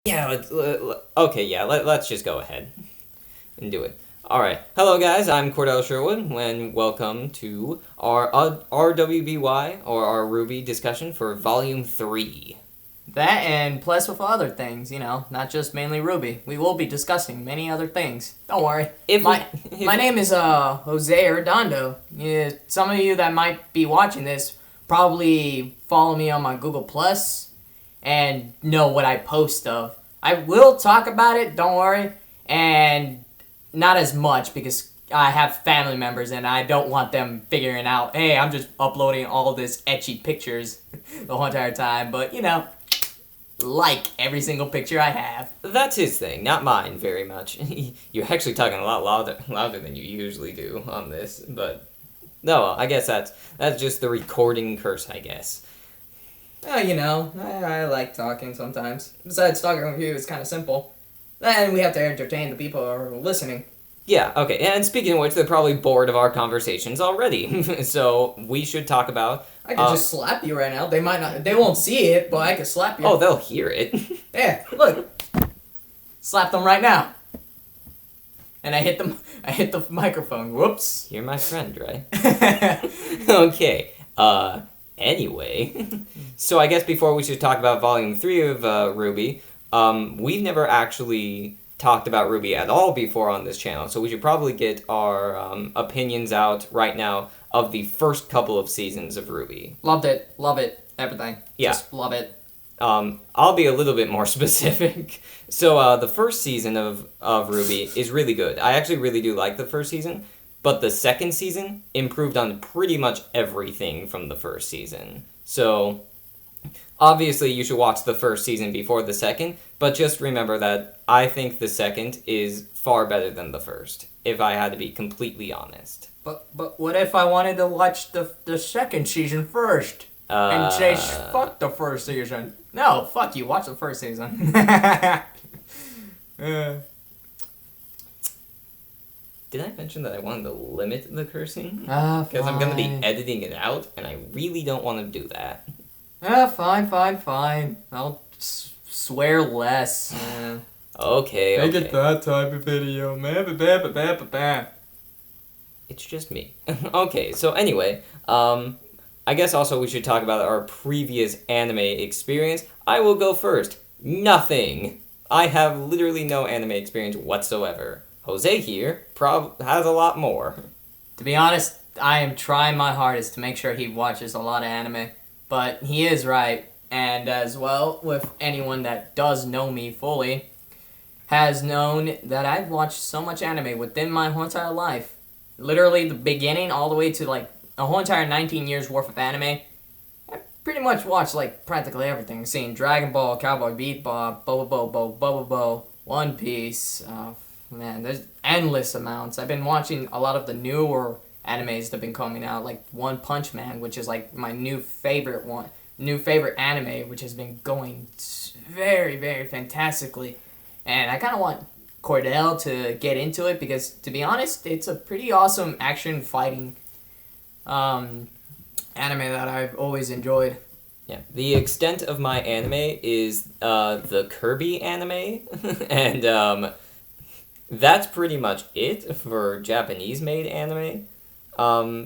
Yeah, let's just go ahead and do it. Alright. Hello, guys. I'm Cordell Sherwood, and welcome to our RWBY, or our RWBY discussion for Volume 3. That and plus with other things, not just mainly RWBY. We will be discussing many other things. Don't worry. My name is Jose Redondo. Yeah, some of you that might be watching this probably follow me on my Google Plus and know what I post of. I will talk about it, don't worry, and not as much because I have family members and I don't want them figuring out, hey, I'm just uploading all this etchy pictures the whole entire time, but like every single picture I have. That's his thing, not mine very much. You're actually talking a lot louder than you usually do on this, but no, I guess that's just the recording curse, I guess. Well, I like talking sometimes. Besides, talking with you is kind of simple. Then we have to entertain the people who are listening. Yeah, okay, and speaking of which, they're probably bored of our conversations already, so we should talk about... I could just slap you right now. They won't see it, but I could slap you. Oh, they'll hear it. Yeah, look. Slap them right now. And I hit the microphone. Whoops. You're my friend, right? Okay, anyway, so I guess before we should talk about Volume 3 of RWBY, we've never actually talked about RWBY at all before on this channel, so we should probably get our opinions out right now of the first couple of seasons of RWBY. Loved it, everything. Yeah. Just love it. I'll be a little bit more specific. So the first season of RWBY is really good. I actually really do like the first season. But the second season improved on pretty much everything from the first season. So, obviously you should watch the first season before the second, but just remember that I think the second is far better than the first, if I had to be completely honest. But what if I wanted to watch the second season first? And say, fuck the first season. No, fuck you, watch the first season. Did I mention that I wanted to limit the cursing? Because I'm going to be editing it out, and I really don't want to do that. Fine. I'll swear less. Okay. Make it that type of video, man. It's just me. Okay, so anyway, I guess also we should talk about our previous anime experience. I will go first. Nothing. I have literally no anime experience whatsoever. Jose here has a lot more. To be honest, I am trying my hardest to make sure he watches a lot of anime, but he is right, and as well with anyone that does know me fully, has known that I've watched so much anime within my whole entire life. Literally the beginning all the way to like a whole entire 19 years worth of anime. I pretty much watched like practically everything. Seen Dragon Ball, Cowboy Bebop, Bubble, One Piece, man, there's endless amounts. I've been watching a lot of the newer animes that have been coming out, like One Punch Man, which is like my new favorite anime, which has been going very, very fantastically. And I kind of want Cordell to get into it because, to be honest, it's a pretty awesome action fighting anime that I've always enjoyed. Yeah, the extent of my anime is the Kirby anime, and that's pretty much it for Japanese-made anime,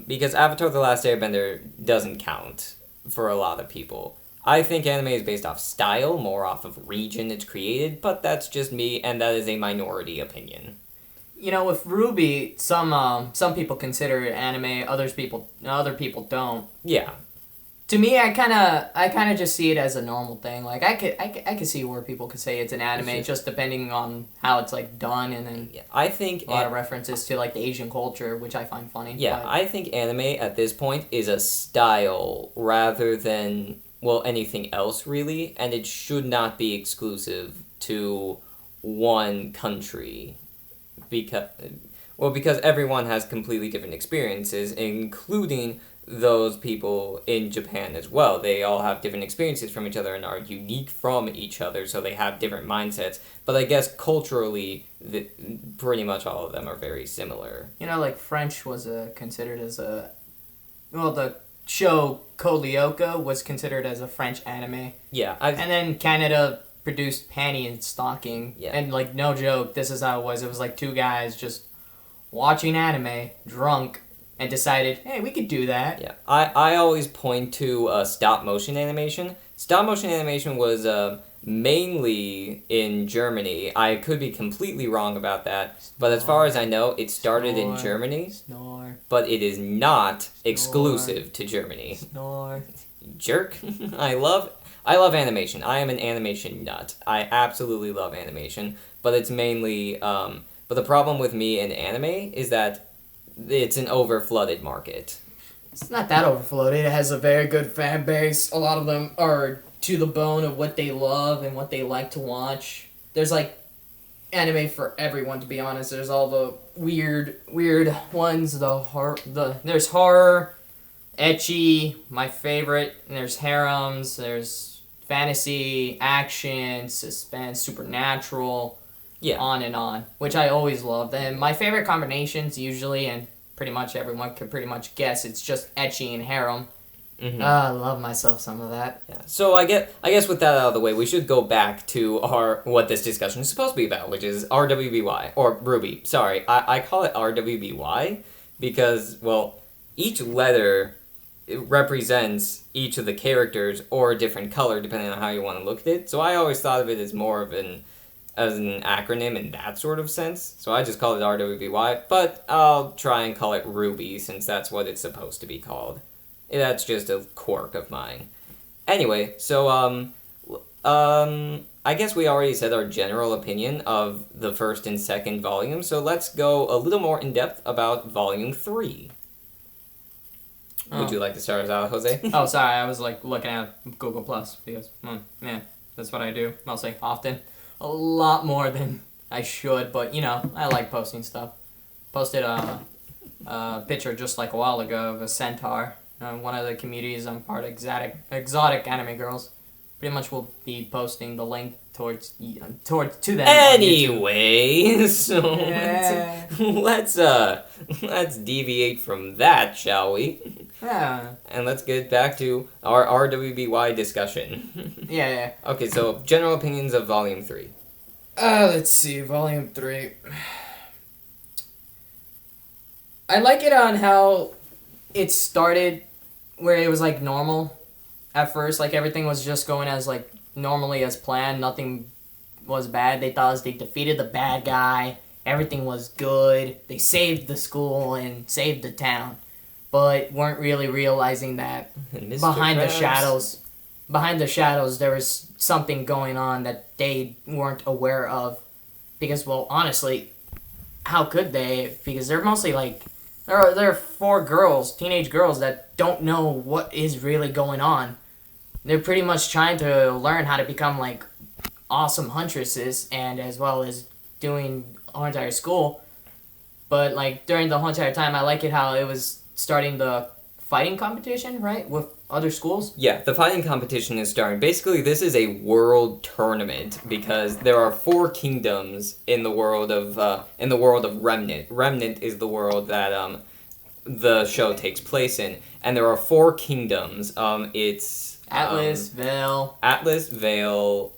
because Avatar: The Last Airbender doesn't count for a lot of people. I think anime is based off style, more off of region it's created, but that's just me, and that is a minority opinion. With RWBY, some people consider it anime, other people don't. Yeah. To me, I kind of just see it as a normal thing. Like I could see where people could say it's an anime, just depending on how it's like done, and then I think a lot of references to like the Asian culture, which I find funny. Yeah, I think anime at this point is a style rather than anything else really, and it should not be exclusive to one country, because everyone has completely different experiences, including those people in Japan as well. They all have different experiences from each other and are unique from each other, so they have different mindsets. But I guess culturally, pretty much all of them are very similar. Like French was considered as the show Code Lyoko was considered as a French anime. Yeah. And then Canada produced panty and stocking. Yeah. And, like, no joke, this is how it was. It was, like, two guys just watching anime, drunk, and decided, hey, we could do that. Yeah, I always point to stop motion animation. Stop motion animation was mainly in Germany. I could be completely wrong about that, but as far as I know, it started in Germany. Snore. But it is not exclusive to Germany. Snore. Jerk. I love animation. I am an animation nut. I absolutely love animation, but it's mainly but the problem with me and anime is that it's an over-flooded market. It's not that overflowed. It has a very good fan base. A lot of them are to the bone of what they love and what they like to watch. There's like anime for everyone, to be honest. There's all the weird ones. There's horror, ecchi, my favorite. And there's harems. There's fantasy, action, suspense, supernatural. Yeah. On and on, which I always loved. And my favorite combinations usually, and pretty much everyone could pretty much guess, it's just ecchi and harem. Mm-hmm. I love myself some of that. Yeah. So I guess with that out of the way, we should go back to what this discussion is supposed to be about, which is RWBY or RWBY. Sorry, I call it RWBY because, well, each letter represents each of the characters or a different color depending on how you want to look at it. So I always thought of it as more of an acronym in that sort of sense. So I just call it RWBY, but I'll try and call it RWBY since that's what it's supposed to be called. That's just a quirk of mine. Anyway, so I guess we already said our general opinion of the first and second volume, so let's go a little more in depth about volume 3. Oh. Would you like to start us out, Jose? Oh, sorry, I was like looking at Google Plus because, yeah, that's what I do mostly, often. A lot more than I should, but you know, I like posting stuff. Posted a picture just like a while ago of a centaur. One of the communities I'm part of, exotic anime girls. Pretty much will be posting the link towards to them. Anyway, so Yeah. let's deviate from that, shall we? Yeah. And let's get back to our RWBY discussion. Yeah. Okay, so general opinions of Volume 3. Let's see, Volume 3. I like it on how it started, where it was like normal at first. Like everything was just going as like normally as planned. Nothing was bad. They thought they defeated the bad guy. Everything was good. They saved the school and saved the town. But weren't really realizing that behind the shadows there was something going on that they weren't aware of. Because, well, honestly, how could they? Because they're mostly like, there are 4 girls, teenage girls, that don't know what is really going on. They're pretty much trying to learn how to become like awesome huntresses, and as well as doing the whole entire school. But like during the whole entire time, I like it how it was starting the fighting competition, right, with other schools. Yeah, the fighting competition is starting. Basically, this is a world tournament because there are 4 kingdoms in the world of Remnant. Remnant is the world that the show takes place in, and there are 4 kingdoms. It's Atlas, Vale. Atlas, Vale.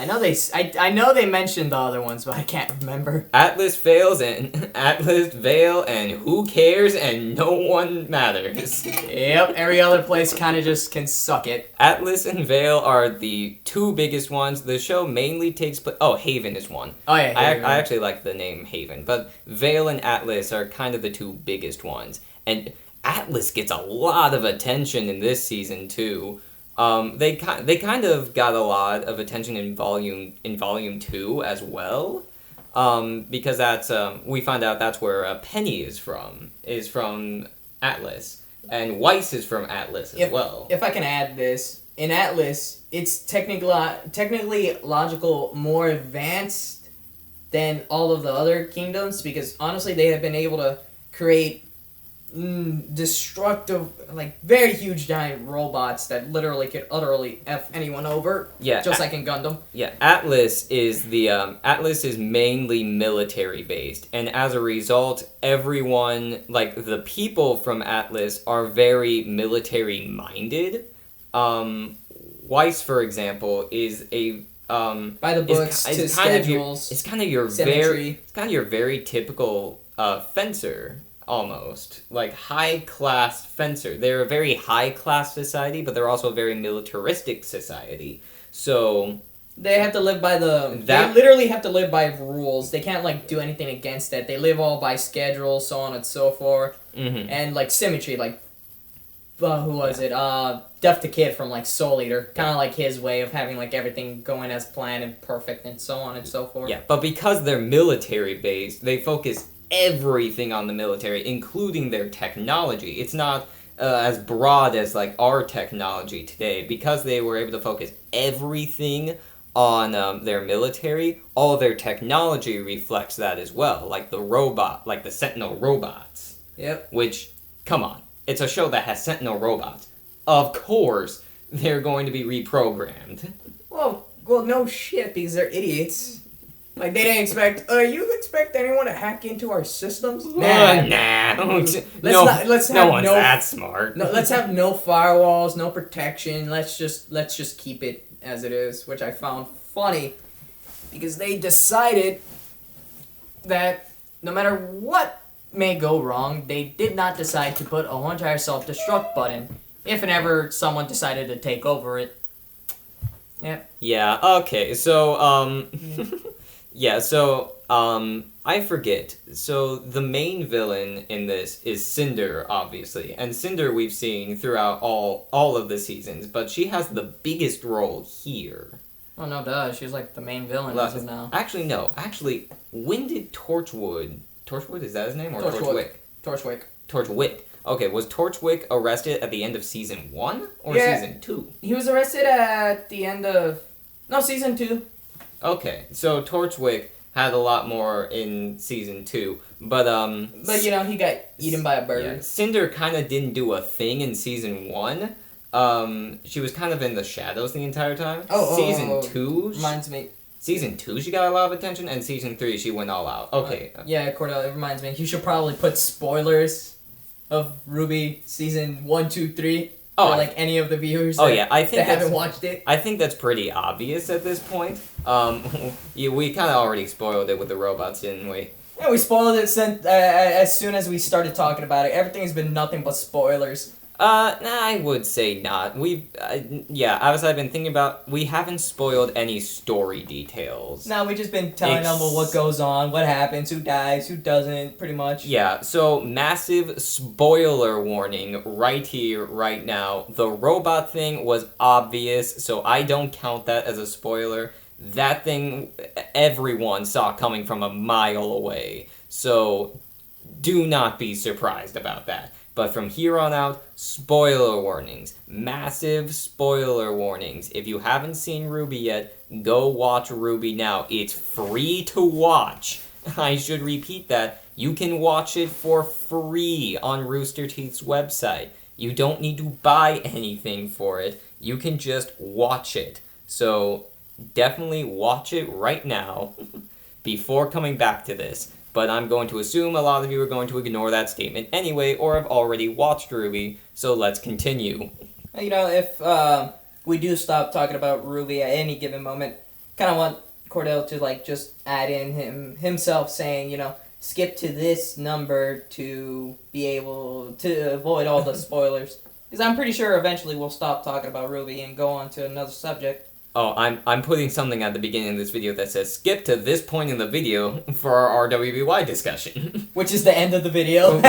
I know they mentioned the other ones, but I can't remember. Atlas, Vale, and who cares, and no one matters. Yep, every other place kind of just can suck it. Atlas and Vale are the 2 biggest ones. The show mainly takes place... Oh, Haven is one. Oh, yeah, Haven. I actually like the name Haven, but Vale and Atlas are kind of the 2 biggest ones. And Atlas gets a lot of attention in this season, too. They kind of got a lot of attention in volume 2 as well, because that's we find out that's where Penny is from Atlas, and Weiss is from Atlas as well. If I can add this, in Atlas, it's technically logical more advanced than all of the other kingdoms, because honestly they have been able to create destructive, like very huge giant robots that literally could utterly F anyone over. Yeah, just like in Gundam. Yeah, Atlas is mainly military based, and as a result, everyone, like the people from Atlas, are very military minded. Weiss, for example, is a by the books to schedules. It's kind of your very typical fencer almost, like high class fencer. They're a very high class society, but they're also a very militaristic society. So they have to live by they literally have to live by rules. They can't like do anything against it. They live all by schedule, so on and so forth, and like symmetry, like. Who was it? Duff the Kid from like Soul Eater. Kind of like his way of having like everything going as planned and perfect and so on and so forth. Yeah, but because they're military based, they focus everything on the military, including their technology. It's not as broad as like our technology today. Because they were able to focus everything on their military, all their technology reflects that as well. Like the Sentinel robots. Yep. Which, come on. It's a show that has Sentinel robots. Of course, they're going to be reprogrammed. Well, no shit, because they're idiots. Like, they didn't expect... you expect anyone to hack into our systems? Nah. No one's that smart. No, let's have no firewalls, no protection. Let's just keep it as it is, which I found funny. Because they decided that no matter what may go wrong, they did not decide to put a whole entire self-destruct button if and ever someone decided to take over it. Yeah. Yeah, okay, so, I forget. So, the main villain in this is Cinder, obviously. And Cinder we've seen throughout all of the seasons, but she has the biggest role here. Oh, no, duh. She's like the main villain as of now. Actually, no. Actually, when did Torchwood, is that his name? Or Torchwick? Torchwick. Okay, was Torchwick arrested at the end of season 1 or season 2? He was arrested at the end of... No, season 2. Okay, so Torchwick had a lot more in season 2, but you know, he got eaten by a bird. Yeah, Cinder kind of didn't do a thing in season 1. She was kind of in the shadows the entire time. Season 2... Reminds me... Season 2, she got a lot of attention, and Season 3, she went all out. Okay. Yeah, Cordell, it reminds me. You should probably put spoilers of RWBY Season 1, 2, 3 for, like, any of the viewers that haven't watched it. I think that's pretty obvious at this point. We kind of already spoiled it with the robots, didn't we? Yeah, we spoiled it as soon as we started talking about it. Everything has been nothing but spoilers. I would say not. As I've been thinking about, we haven't spoiled any story details. No, we've just been telling them what goes on, what happens, who dies, who doesn't, pretty much. Yeah, so massive spoiler warning right here, right now. The robot thing was obvious, so I don't count that as a spoiler. That thing, everyone saw coming from a mile away, so do not be surprised about that. But from here on out, spoiler warnings. Massive spoiler warnings. If you haven't seen RWBY yet, go watch RWBY now. It's free to watch. I should repeat that. You can watch it for free on Rooster Teeth's website. You don't need to buy anything for it. You can just watch it. So definitely watch it right now before coming back to this. But I'm going to assume a lot of you are going to ignore that statement anyway, or have already watched RWBY, so let's continue. You know, if we do stop talking about RWBY at any given moment, kind of want Cordell to, like, just add in himself saying, you know, skip to this number to be able to avoid all the spoilers. Because I'm pretty sure eventually we'll stop talking about RWBY and go on to another subject. Oh, I'm putting something at the beginning of this video that says skip to this point in the video for our RWBY discussion. Which is the end of the video. We've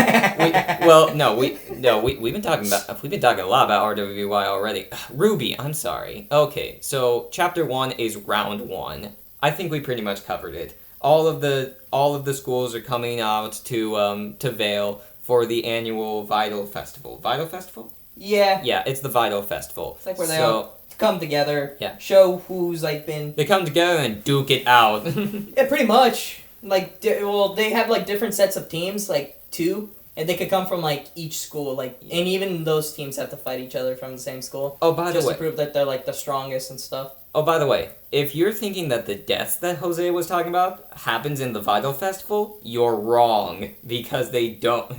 been talking a lot about RWBY already. RWBY, I'm sorry. Okay, so chapter 1 is round 1. I think we pretty much covered it. All of the schools are coming out to Vale for the annual Vital Festival. Vital Festival? Yeah. Yeah, it's the Vital Festival. It's like where they all come together, show who's, like, been... They come together and duke it out. Yeah, pretty much. Like, they have, like, different sets of teams, like, 2, and they could come from, like, each school, like, and even those teams have to fight each other from the same school. Oh, by the way... Just to prove that they're, like, the strongest and stuff. Oh, by the way, if you're thinking that the deaths that Jose was talking about happens in the Vital Festival, you're wrong, because they don't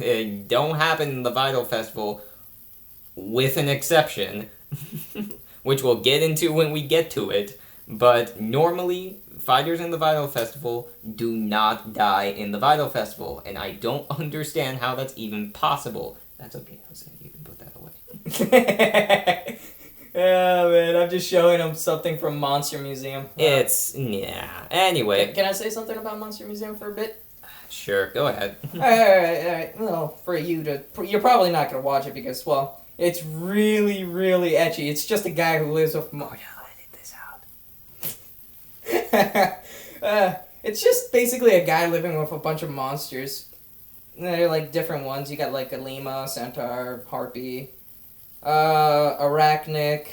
happen in the Vital Festival, with an exception. which we'll get into when we get to it. But normally, fighters in the Vital Festival do not die in the Vital Festival, and I don't understand how that's even possible. That's okay, Jose. You can put that away. Yeah, man, I'm just showing him something from Monster Museum. Yeah. Anyway. Can I say something about Monster Museum for a bit? Sure, go ahead. Alright. Well, for you to... You're probably not going to watch it because, well, it's really, really etchy. It's just a guy who lives with... Oh, yeah, edit this out. It's just basically a guy living with a bunch of monsters. They're, like, different ones. You got, like, a lemur, centaur, harpy... arachnic,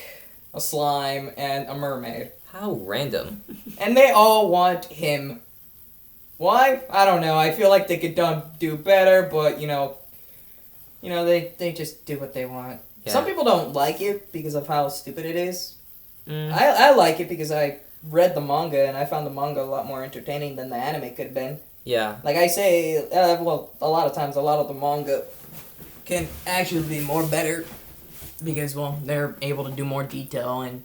a slime, and a mermaid. How random. And they all want him. Why? I don't know. I feel like they could do better, but, they just do what they want. Yeah. Some people don't like it because of how stupid it is. I like it because I read the manga, and I found the manga a lot more entertaining than the anime could have been. Yeah. Like I say, a lot of times, a lot of the manga can actually be more better. Because, well, they're able to do more detail and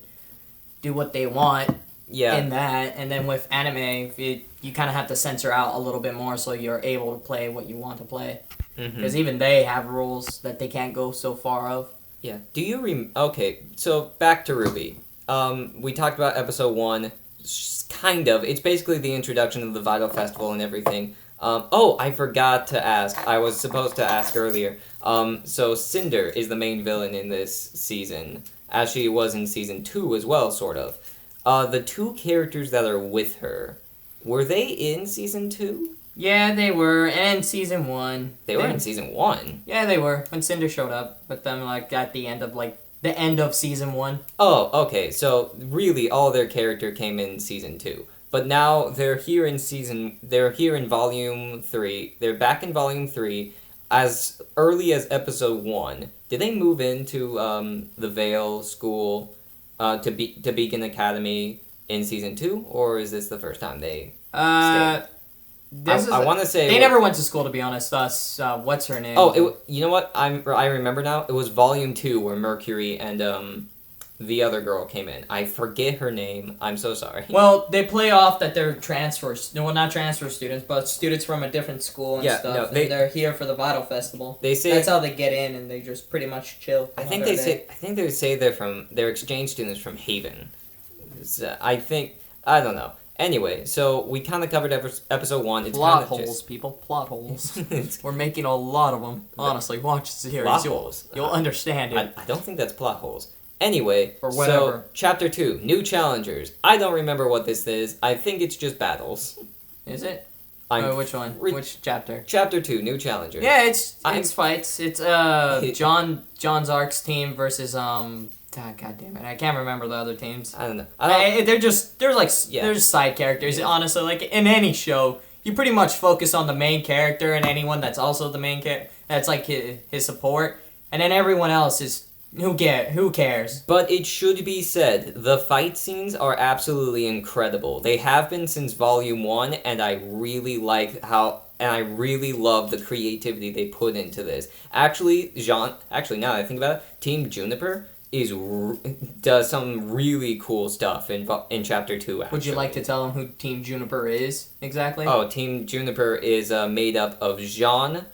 do what they want in that. And then with anime, you kind of have to censor out a little bit more so you're able to play what you want to play. Because even they have rules that they can't go so far of. Yeah. Do you Okay, so back to RWBY. We talked about episode 1, kind of. It's basically the introduction of the Vital Festival and everything. I forgot to ask. I was supposed to ask earlier. So Cinder is the main villain in this season, as she was in season 2 as well, sort of. The two characters that are with her, were they in season 2? Yeah, they were, and season 1. They were in season 1? Yeah, they were, when Cinder showed up with them, like, at the end of season 1. Oh, okay, so really all their character came in season 2. But now they're here in volume 3. They're back in volume 3 as early as episode 1. Did they move into the Vale School to Beacon Academy in season 2, or is this the first time they stayed? I want to say they never went to school, to be honest. What's her name? Oh, you know what? I remember now. It was volume 2 where Mercury and the other girl came in. I forget her name. I'm so sorry. Well, they play off that they're transfers. No, not transfer students, but students from a different school and stuff. No, they're here for the Vital Festival. They say that's how they get in, and they just pretty much chill. I think they say they're exchange students from Haven. I don't know. Anyway, so we kind of covered episode 1. It's plot holes, people. Plot holes. We're making a lot of them. Honestly, watch the series. Plot holes. You'll understand it. I don't think that's plot holes. Anyway, or whatever. So chapter 2, new challengers. I don't remember what this is. I think it's just battles. Is it? Which one? Which chapter? Chapter 2, new challengers. Yeah, it's fights. It's John Zark's team versus God damn it! I can't remember the other teams. I don't know. They're just side characters. Honestly, like in any show, you pretty much focus on the main character and anyone that's also the main character. That's like his support, and then everyone else is. Who cares? But it should be said, the fight scenes are absolutely incredible. They have been since Volume 1, and I really love the creativity they put into this. Actually, now that I think about it, Team Juniper does some really cool stuff in Chapter 2, actually. Would you like to tell them who Team Juniper is, exactly? Oh, Team Juniper is made up of Jean,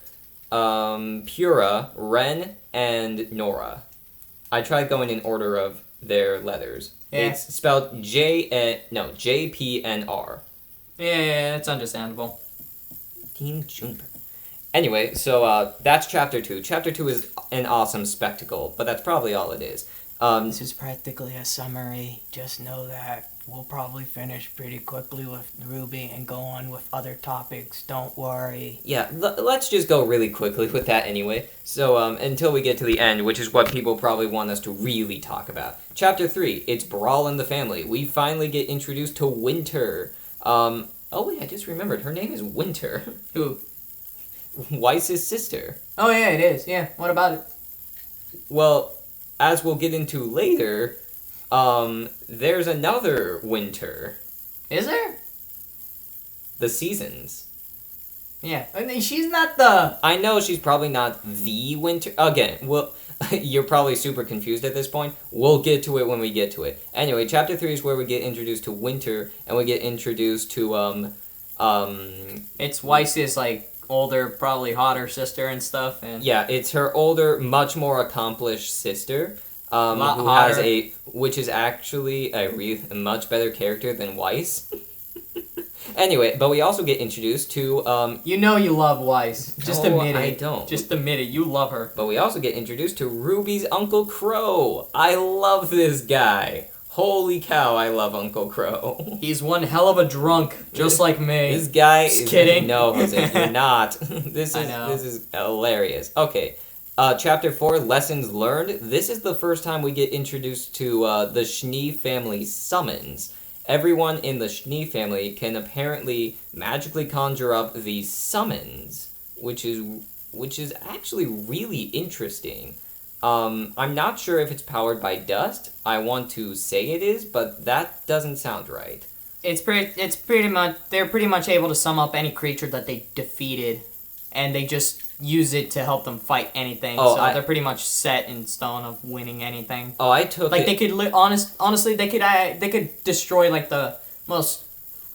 Pura, Ren, and Nora. I tried going in order of their letters. Yeah. It's spelled JPNR. Yeah, it's understandable. Team Juniper. Anyway, so that's Chapter 2. Chapter 2 is an awesome spectacle, but that's probably all it is. This is practically a summary. Just know that we'll probably finish pretty quickly with RWBY and go on with other topics. Don't worry. Yeah, let's just go really quickly with that anyway. So, until we get to the end, which is what people probably want us to really talk about. Chapter 3, it's Brawl in the Family. We finally get introduced to Winter. Oh wait, I just remembered. Her name is Winter. Who? Weiss's sister. Oh yeah, it is. Yeah, what about it? Well, as we'll get into later, there's another Winter. Is there? The seasons. Yeah, I mean, she's not the... I know she's probably not the Winter... Again, well, you're probably super confused at this point. We'll get to it when we get to it. Anyway, Chapter 3 is where we get introduced to Winter, and we get introduced to, It's Weiss's, like, older, probably hotter sister and stuff, and... Yeah, it's her older, much more accomplished sister, who hotter. has which is actually a much better character than Weiss. Anyway, but we also get introduced to, You know you love Weiss. Just No, admit it. I don't. Just admit it. You love her. But we also get introduced to Ruby's Uncle Crow. I love this guy. Holy cow, I love Uncle Crow. He's one hell of a drunk, just like me. This guy Just is... kidding. No, Jose, you're not. This is hilarious. Okay, Chapter 4, Lessons Learned. This is the first time we get introduced to the Schnee family summons. Everyone in the Schnee family can apparently magically conjure up these summons, which is actually really interesting. I'm not sure if it's powered by dust. I want to say it is, but that doesn't sound right. It's pretty much... They're pretty much able to sum up any creature that they defeated, and they just use it to help them fight anything. They're pretty much set in stone of winning anything. Oh, I took Like, it... they could... honestly, they could destroy, like, the most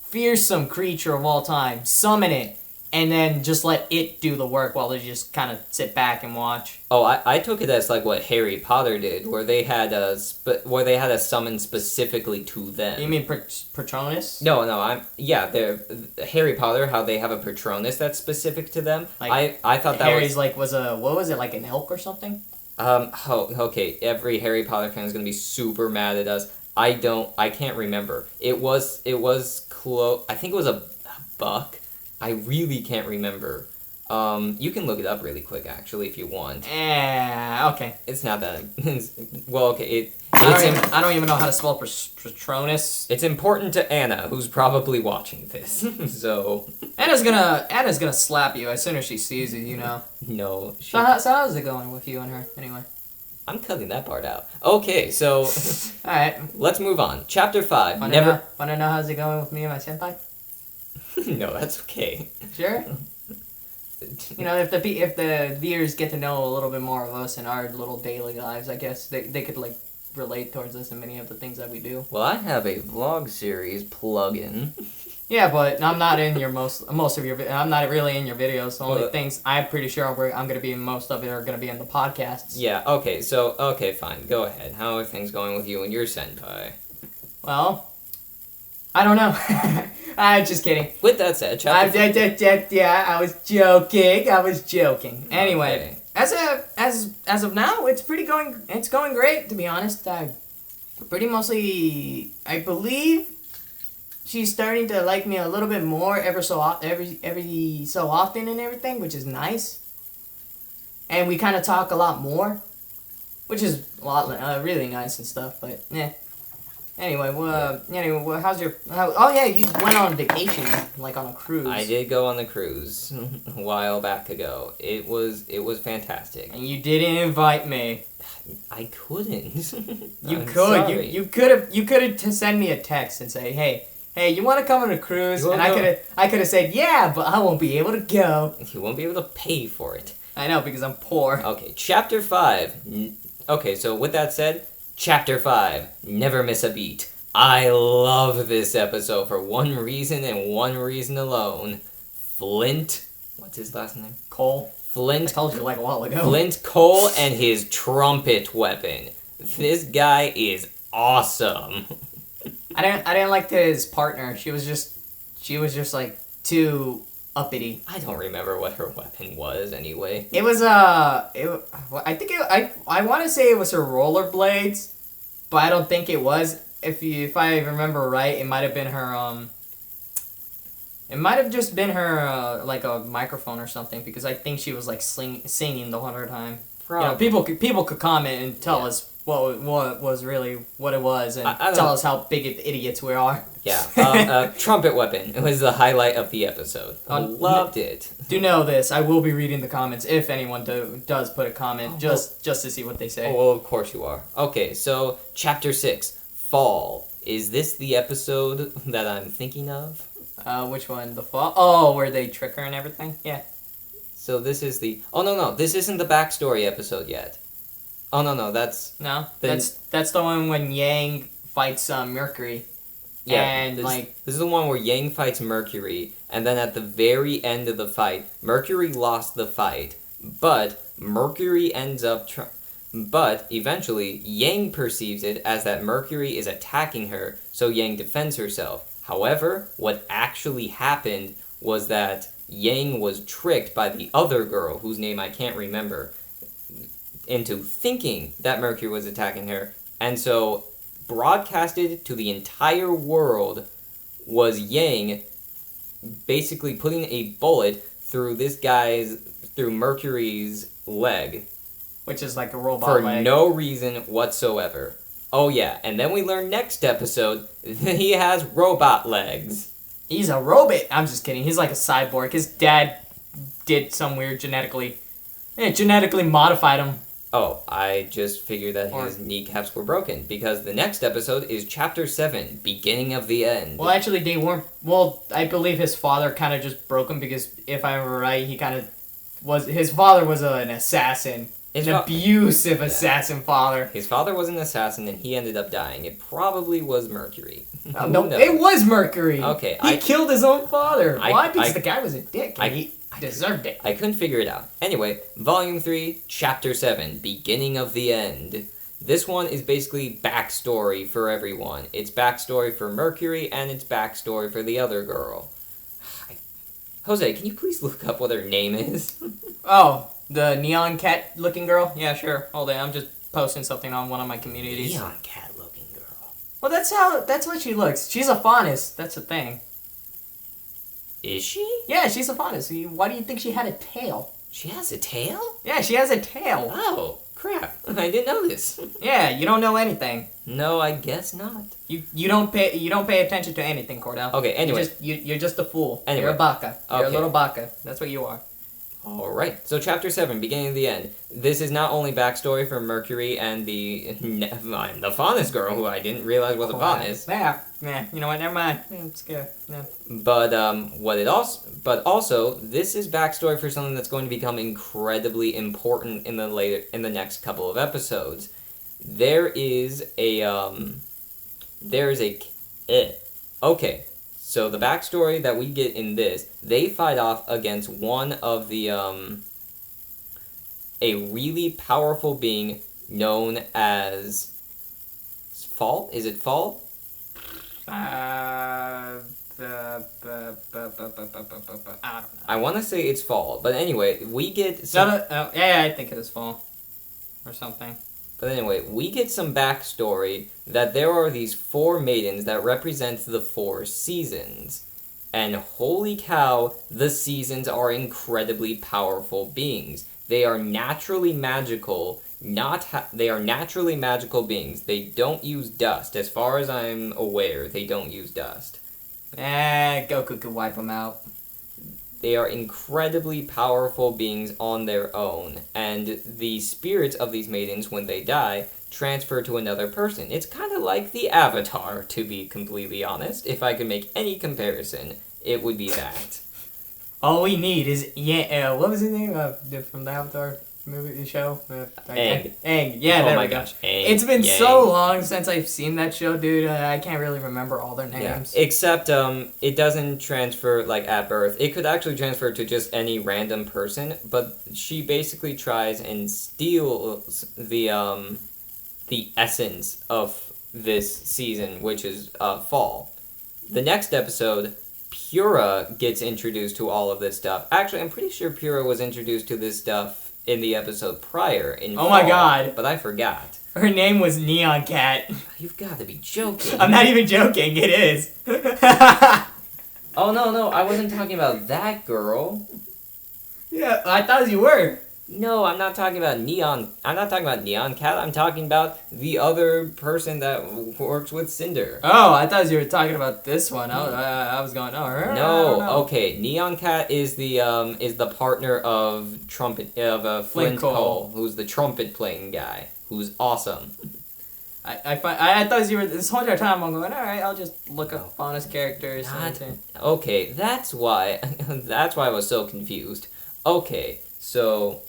fearsome creature of all time, summon it, and then just let it do the work while they just kind of sit back and watch. Oh, I took it as like what Harry Potter did, where they had a summon specifically to them. You mean Patronus? No, they're Harry Potter. How they have a Patronus that's specific to them. Like, I thought that Harry's what was it, like an elk or something? Okay. Every Harry Potter fan is gonna be super mad at us. I can't remember. It was close. I think it was a buck. I really can't remember. You can look it up really quick, actually, if you want. Okay. It's not that... well, okay, I don't even know how to spell Patronus. It's important to Anna, who's probably watching this, so... Anna's gonna slap you as soon as she sees you, you know. No. So how's it going with you and her, anyway? I'm cutting that part out. Okay, so... Alright. Let's move on. Chapter 5. Wanna know how's it going with me and my senpai? No, that's okay. Sure. You know, if the viewers get to know a little bit more of us and our little daily lives, I guess they could like relate towards us and many of the things that we do. Well, I have a vlog series plug-in. Yeah, but I'm not in your most of your. I'm not really in your videos. The only things I'm pretty sure I'm gonna be in most of it are gonna be in the podcasts. Yeah. Okay, fine. Go ahead. How are things going with you and your senpai? Well, I don't know. I'm just kidding. With that said, chapter... I was joking. Anyway, Okay. as of now, it's going great, to be honest. I believe she's starting to like me a little bit more every so often and everything, which is nice. And we kind of talk a lot more, which is a lot really nice and stuff. But yeah. Anyway, how's your... oh, yeah, you went on vacation, like on a cruise. I did go on the cruise a while back ago. It was fantastic. And you didn't invite me. I couldn't. You I'm could. sorry. You could have send me a text and say, hey, you want to come on a cruise? And I could have said, yeah, but I won't be able to go. You won't be able to pay for it. I know, because I'm poor. Okay, Chapter 5. Okay, so with that said... Chapter 5, Never Miss a Beat. I love this episode for one reason and one reason alone. Flint, what's his last name? Cole. Flint. I told you like a while ago. Flint Cole and his trumpet weapon. This guy is awesome. I didn't like his partner. She was just like too uppity. I don't remember what her weapon was anyway. It was I want to say it was her rollerblades, but I don't think it was. If I remember right, it might have been her it might have just been her like a microphone or something, because I think she was like singing the whole time. Probably. You know, people could comment and tell us what was really what it was, and tell us how big idiots we are. Yeah, trumpet weapon. It was the highlight of the episode. I loved it. Do know this. I will be reading the comments if anyone does put a comment, just to see what they say. Oh, well, of course you are. Okay, so Chapter 6, Fall. Is this the episode that I'm thinking of? Which one? The fall? Oh, where they trick her and everything? Yeah. So this is the... Oh, no. This isn't the backstory episode yet. Oh, no. That's... No? The- That's the one when Yang fights Mercury. Yeah, And, this is the one where Yang fights Mercury, and then at the very end of the fight, Mercury lost the fight, but Mercury ends up... But eventually, Yang perceives it as that Mercury is attacking her, so Yang defends herself. However, what actually happened was that Yang was tricked by the other girl, whose name I can't remember, into thinking that Mercury was attacking her, and so broadcasted to the entire world was Yang basically putting a bullet through through Mercury's leg. Which is like a robot For leg. no reason whatsoever. Oh yeah, and then we learn next episode that he has robot legs. He's a robot. I'm just kidding. He's like a cyborg. His dad did some weird genetically modified him. Oh, I just figured that his kneecaps were broken, because the next episode is Chapter 7, Beginning of the End. Well, actually, they weren't... Well, I believe his father kind of just broke him, because if I remember right, he kind of was... His father was an assassin. Abusive assassin father. His father was an assassin, and he ended up dying. It probably was Mercury. No, it was Mercury. Okay, he killed his own father. Why? Because the guy was a dick, and he deserved it. I couldn't figure it out. Anyway, Volume 3, Chapter 7, Beginning of the End. This one is basically backstory for everyone. It's backstory for Mercury, and it's backstory for the other girl. Jose, can you please look up what her name is? Oh, the neon cat looking girl? Yeah, sure. Hold on, I'm just posting something on one of my communities. Neon cat looking girl. Well, that's what she looks. She's a faunus. That's the thing. Is she? Yeah, she's a faunus. Why do you think she had a tail? She has a tail? Yeah, she has a tail. Oh, crap. I didn't know this. Yeah, you don't know anything. No, I guess not. You don't pay attention to anything, Cordell. Okay, anyway. You're just a fool. Anyway. You're a baka. You're a Okay. little baka. That's what you are. Alright, so Chapter 7, Beginning of the End. This is not only backstory for Mercury and the Faunus girl, who I didn't realize was a Faunus. Yeah, you know what, never mind. Yeah, it's good. Yeah. But also, this is backstory for something that's going to become incredibly important in the next couple of episodes. Okay. So the backstory that we get in this, they fight off against one of the, a really powerful being known as Fall? Is it Fall? I don't know. I want to say it's Fall, but anyway, we get some... I think it is Fall. Or something. But anyway, we get some backstory that there are these 4 maidens that represent the 4 seasons. And holy cow, the seasons are incredibly powerful beings. They are naturally magical, they are naturally magical beings. They don't use dust. As far as I'm aware, they don't use dust. Goku could wipe them out. They are incredibly powerful beings on their own, and the spirits of these maidens, when they die, transfer to another person. It's kind of like the Avatar, to be completely honest. If I could make any comparison, it would be that. All we need is what was his name from the Avatar movie show? Aang. Aang. Yeah, Oh there my we go. gosh, Aang. It's been Yang. so long since I've seen that show, dude. I can't really remember all their names. Yeah. Except it doesn't transfer like at birth. It could actually transfer to just any random person, but she basically tries and steals the essence of this season, which is fall. The next episode, Pura gets introduced to all of this stuff. Actually, I'm pretty sure Pura was introduced to this stuff in the episode prior in Oh my fall, god. But I forgot. Her name was Neon Cat. You've got to be joking. I'm not even joking. It is. Oh, no, I wasn't talking about that girl. Yeah, I thought you were. No, I'm not talking about Neon Cat. I'm talking about the other person that works with Cinder. Oh, I thought you were talking about this one. I was going, No, okay. Neon Cat is the partner of Flint Cole. Cole, who's the trumpet playing guy, who's awesome. I thought you were this whole entire time. I'm going, all right, I'll just look up on his characters. Okay, that's why I was so confused. Okay, so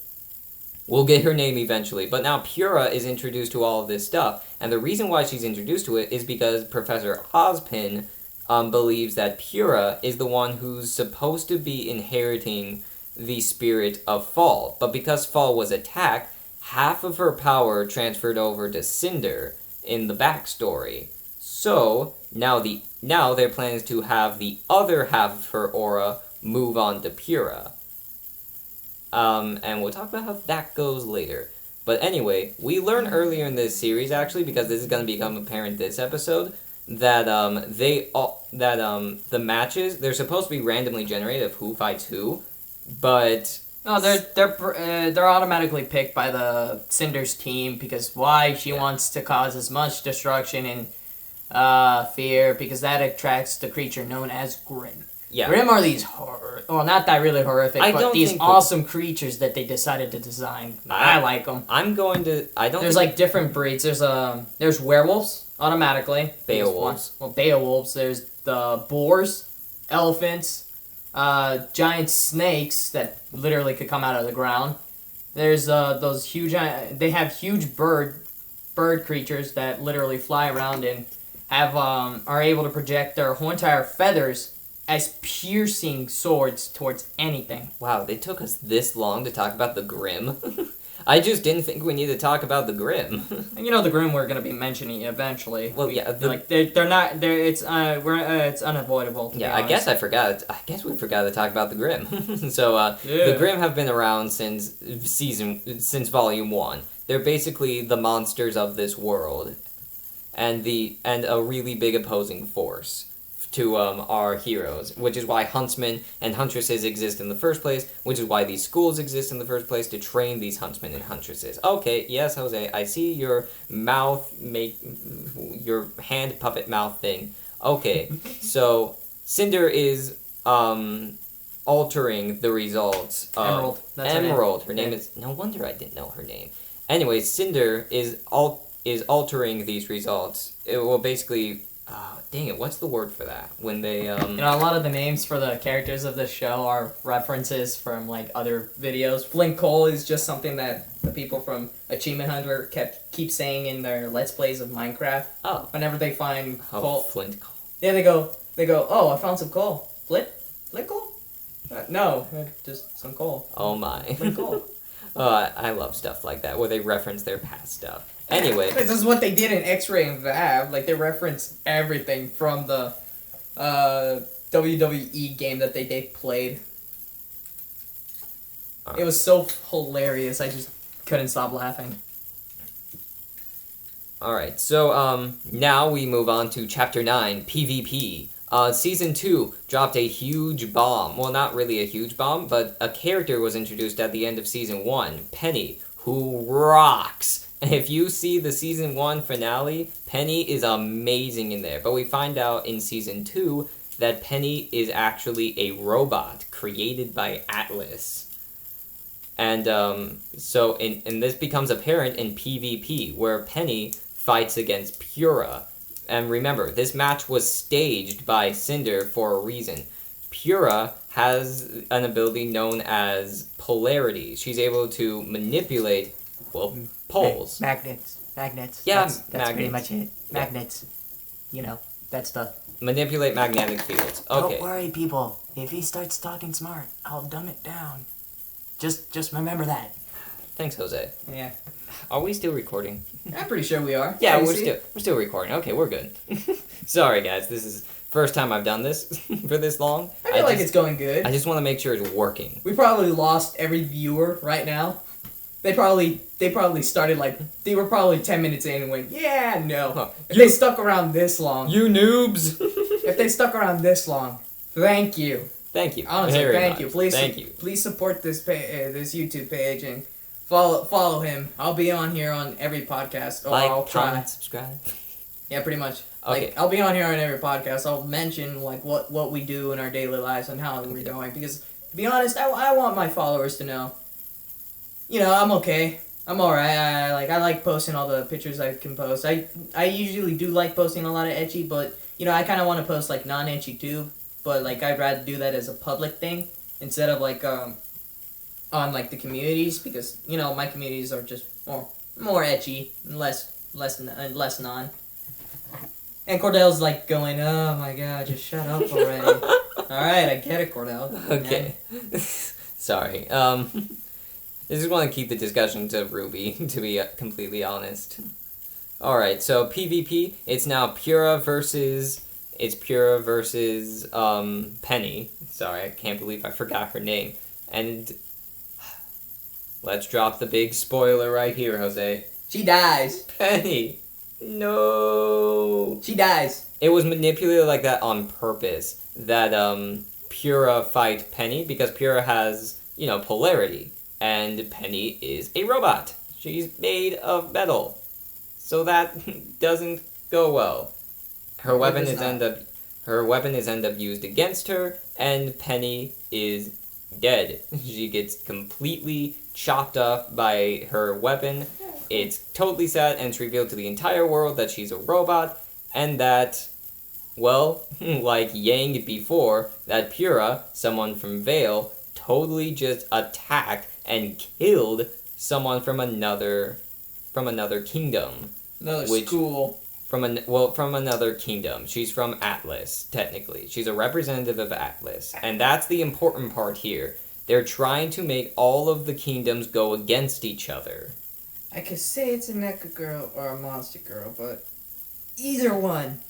we'll get her name eventually, but now Pura is introduced to all of this stuff, and the reason why she's introduced to it is because Professor Ozpin believes that Pura is the one who's supposed to be inheriting the spirit of Fall, but because Fall was attacked, half of her power transferred over to Cinder in the backstory. So now their plan is to have the other half of her aura move on to Pura. And we'll talk about how that goes later. But anyway, we learn earlier in this series, actually, because this is going to become apparent this episode, that the matches, they're supposed to be randomly generated of who fights who, but no, they're automatically picked by the Cinder's team because why she wants to cause as much destruction and fear because that attracts the creature known as Grim. Yeah. Grim are these not that really horrific, but these awesome creatures that they decided to design. I like them. There's like different breeds. There's werewolves automatically. Beowulfs. Beowulfs. There's the boars, elephants, giant snakes that literally could come out of the ground. There's those huge. They have huge bird creatures that literally fly around and are able to project their whole entire feathers as piercing swords towards anything. Wow, they took us this long to talk about the Grim. I just didn't think we needed to talk about the Grim. And the Grim we're going to be mentioning eventually. Well, yeah, it's unavoidable. Yeah, I guess we forgot to talk about the Grim. So the Grim have been around since Volume 1. They're basically the monsters of this world, and a really big opposing force to our heroes, which is why huntsmen and huntresses exist in the first place, which is why these schools exist in the first place, to train these huntsmen and huntresses. Okay, yes, Jose, I see your your hand puppet mouth thing. Okay, so Cinder is altering the results of Emerald. That's Emerald. Her name is. No wonder I didn't know her name. Anyway, Cinder is altering these results. It will basically. Dang it, what's the word for that? When they, a lot of the names for the characters of the show are references from, other videos. Flint Cole is just something that the people from Achievement Hunter keep saying in their Let's Plays of Minecraft. Oh. Whenever they find coal. Flint Cole. Yeah, they go, oh, I found some coal. Flint Cole? No, just some coal. Oh my. Flint Cole. I love stuff like that, where they reference their past stuff. Anyway. This is what they did in X-Ray and Vab. They reference everything from the WWE game that they played. Right. It was so hilarious, I just couldn't stop laughing. Alright, so now we move on to Chapter 9, PvP. Season 2 dropped a huge bomb. Well, not really a huge bomb, but a character was introduced at the end of Season 1, Penny, who rocks. If you see the Season 1 finale, Penny is amazing in there. But we find out in Season 2 that Penny is actually a robot created by Atlas. And so this becomes apparent in PvP, where Penny fights against Pura. And remember, this match was staged by Cinder for a reason. Pura has an ability known as polarity. She's able to manipulate, poles. Magnets. Yeah, that's pretty much it. Magnets. That stuff. Manipulate magnetic fields. Okay. Don't worry, people. If he starts talking smart, I'll dumb it down. Just remember that. Thanks, Jose. Yeah. Are we still recording? I'm pretty sure we are. Yeah, we're still recording. Okay, we're good. Sorry, guys. This is first time I've done this for this long. I feel like it's going good. I just want to make sure it's working. We probably lost every viewer right now. They probably started they were probably 10 minutes in and went, yeah, no. Huh. If they stuck around this long. You noobs. If they stuck around this long, thank you. Thank you. Honestly, thank you. Thank you. Please support this YouTube page and follow him. I'll be on here on every podcast. I'll try. Comment, subscribe. Yeah, pretty much. Okay. I'll be on here on every podcast. I'll mention what we do in our daily lives and how we're doing. Because to be honest, I want my followers to know. I'm okay. I'm alright. I like posting all the pictures I can post. I usually do like posting a lot of ecchi, but I kind of want to post like non-ecchi too. But like I'd rather do that as a public thing instead of like on like the communities, because my communities are just more ecchi and less non. And Cordell's like going, oh my god, just shut up already. Alright, I get it, Cordell. Okay. Sorry. I just want to keep the discussion to RWBY, to be completely honest. Alright, so PvP, it's now Pura versus Penny. Sorry, I can't believe I forgot her name. And let's drop the big spoiler right here, Jose. She dies. Penny. No. She dies. It was manipulated like that on purpose, that Pura fight Penny, because Pura has, polarity, and Penny is a robot. She's made of metal. So that doesn't go well. Her weapon is end up used against her, and Penny is dead. She gets completely chopped off by her weapon. It's totally sad, and it's revealed to the entire world that she's a robot, and that, well, like Yang before, that Pura, someone from Vale, totally just attacked and killed someone from another kingdom. Another school. From another kingdom. She's from Atlas, technically. She's a representative of Atlas. And that's the important part here. They're trying to make all of the kingdoms go against each other. I could say it's a NECA girl or a monster girl, but either one.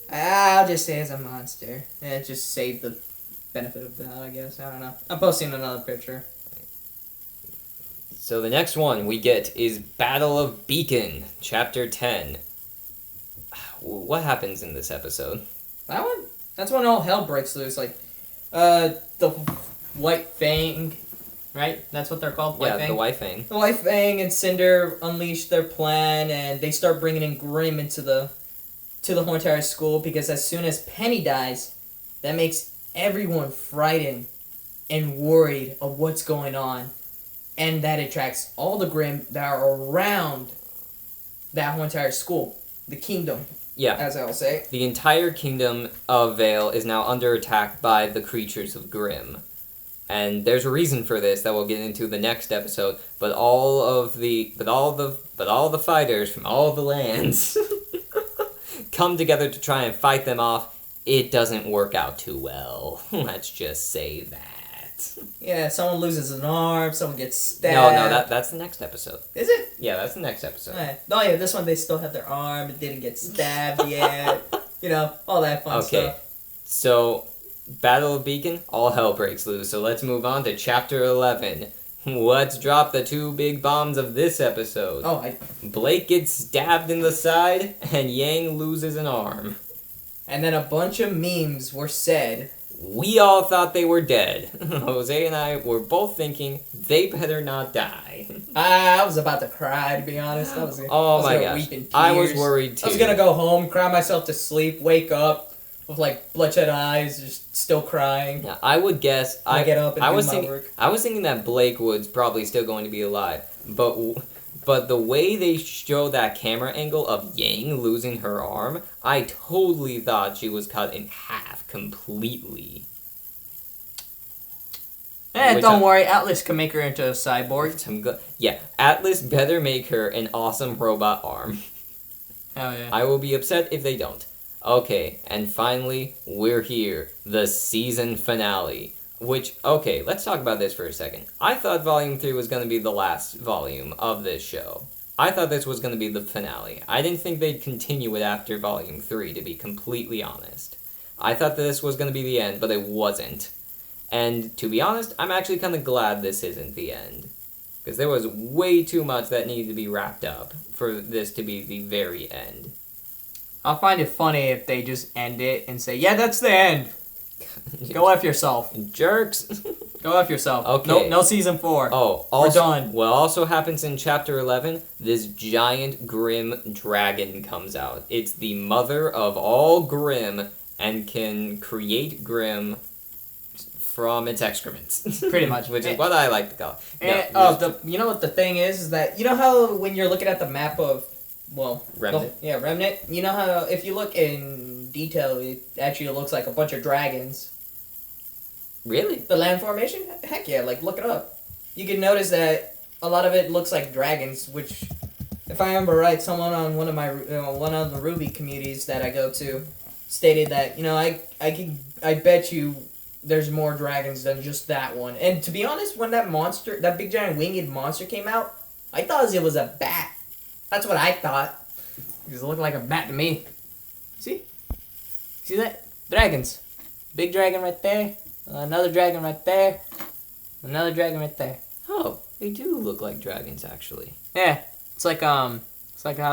I'll just say it's a monster. And just save the benefit of that, I guess. I don't know. I'm posting another picture. So the next one we get is Battle of Beacon, Chapter 10. What happens in this episode? That one? That's when all hell breaks loose. Like, the White Fang, right? That's what they're called? White Fang? The White Fang. The White Fang and Cinder unleash their plan, and they start bringing in Grimm into the Hornterra school, because as soon as Penny dies, that makes everyone frightened and worried of what's going on. And that attracts all the Grimm that are around that Hornterra school, the kingdom. Yeah. As I'll say. The entire kingdom of Vale is now under attack by the creatures of Grimm. And there's a reason for this that we'll get into the next episode. But all the fighters from all the lands come together to try and fight them off. It doesn't work out too well. Let's just say that. Yeah, someone loses an arm, someone gets stabbed. No, that's the next episode. Is it? Yeah, that's the next episode. Oh yeah, this one they still have their arm, it didn't get stabbed yet. All that fun stuff. Okay, so Battle of Beacon, all hell breaks loose. So let's move on to Chapter 11. Let's drop the two big bombs of this episode. Blake gets stabbed in the side, and Yang loses an arm. And then a bunch of memes were said. We all thought they were dead. Jose and I were both thinking they better not die. I was about to cry, to be honest. I was gosh. Weep in tears. I was worried too. I was gonna go home, cry myself to sleep, wake up with like bloodshot eyes, just still crying. Yeah, I would guess. I get up and do my work. I was thinking that Blake was probably still going to be alive, but the way they show that camera angle of Yang losing her arm, I totally thought she was cut in half completely. Don't worry, Atlas can make her into a cyborg. Yeah, Atlas better make her an awesome robot arm. Hell yeah. I will be upset if they don't. Okay, and finally, we're here. The season finale. Okay, let's talk about this for a second. I thought Volume 3 was going to be the last volume of this show. I thought this was going to be the finale. I didn't think they'd continue it after Volume 3, to be completely honest. I thought that this was going to be the end, but it wasn't. And to be honest, I'm actually kind of glad this isn't the end. Because there was way too much that needed to be wrapped up for this to be the very end. I'll find it funny if they just end it and say, yeah, that's the end. Go F yourself. Jerks. Go F yourself. Okay. No season 4. Oh, we're done. What also happens in Chapter 11, this giant Grimm dragon comes out. It's the mother of all Grimm and can create Grimm from its excrements. Pretty much. Which is what I like to call it. And, you know what the thing is that, you know how when you're looking at the map of, well... Remnant? Remnant. You know how if you look in detail, it actually looks like a bunch of dragons. Really? The land formation? Heck yeah, like, look it up. You can notice that a lot of it looks like dragons, which, if I remember right, someone on one of the RWBY communities that I go to stated that, you know, I bet you there's more dragons than just that one. And to be honest, when that big giant winged monster came out, I thought it was a bat. That's what I thought. Because it looked like a bat to me. See? See that? Dragons. Big dragon right there. Another dragon right there. Another dragon right there. Oh, they do look like dragons, actually. Yeah. It's like How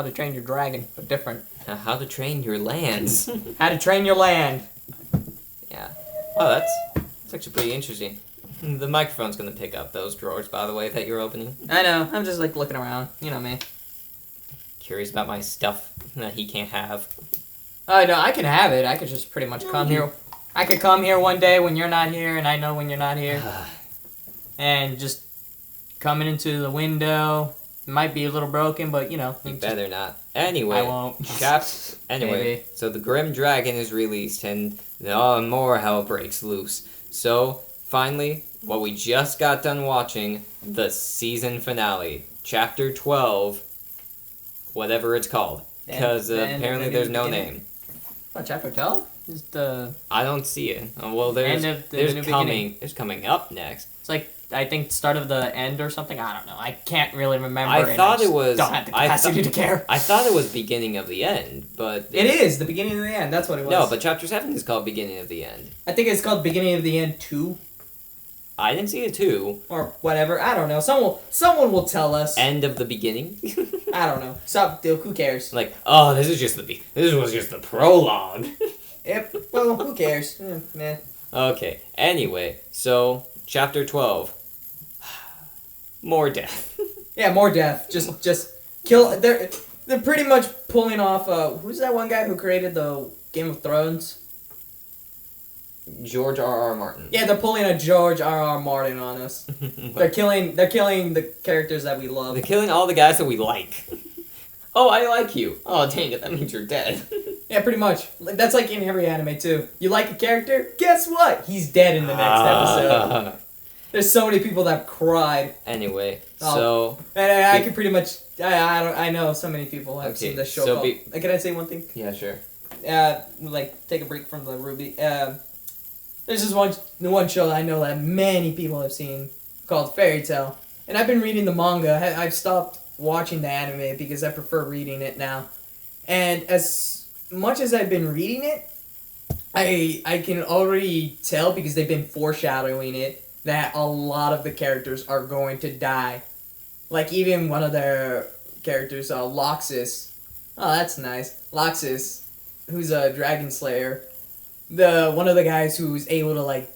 to Train Your Dragon, but different. How to Train Your Lands. How to Train Your Land. Yeah. Oh, that's actually pretty interesting. The microphone's gonna pick up those drawers, by the way, that you're opening. I know. I'm just, like, looking around. You know me. Curious about my stuff that he can't have. Oh, no, I can have it. I could just pretty much come here. I could come here one day when you're not here, and I know when you're not here. And just coming into the window. It might be a little broken, but, you know. You better not. Anyway. I won't. Anyway, Maybe. so the Grim Dragon is released, and more hell breaks loose. So, finally, what we just got done watching, the season finale. Chapter 12. Whatever it's called. Because apparently there's no name. What, Chapter 12? Just the... I don't see it. Well, there's coming up next. It's like, I think, start of the end or something. I don't know. I can't really remember. I thought it was... don't have the capacity to care. I thought it was beginning of the end, but... It is, the beginning of the end. That's what it was. No, but Chapter 7 is called Beginning of the End. I think it's called Beginning of the End 2. I didn't see a 2. Or whatever. I don't know. Someone will tell us. End of the beginning? I don't know. Stop, Duke. Who cares? Like, oh, this was just the prologue. Yep. Well, who cares? Nah. Okay. Anyway, so Chapter 12. More death. Yeah, more death. Just kill. They're pretty much pulling off. Who's that one guy who created the Game of Thrones? George R.R. Martin. Yeah, they're pulling a George R.R. Martin on us. They're killing the characters that we love. They're killing all the guys that we like. Oh, I like you. Oh, dang it, that means you're dead. Yeah, pretty much. That's like in every anime, too. You like a character? Guess what? He's dead in the next episode. There's so many people that cried. Anyway, so... And I can pretty much... I know so many people have seen this show. So can I say one thing? Yeah, sure. Take a break from the RWBY. There's this one show that I know that many people have seen called Fairy Tail. And I've been reading the manga. I've stopped watching the anime because I prefer reading it now. And as much as I've been reading it, I can already tell, because they've been foreshadowing it, that a lot of the characters are going to die. Like, even one of their characters, Loxus. Oh, that's nice. Loxus, who's a dragon slayer. One of the guys who's able to, like,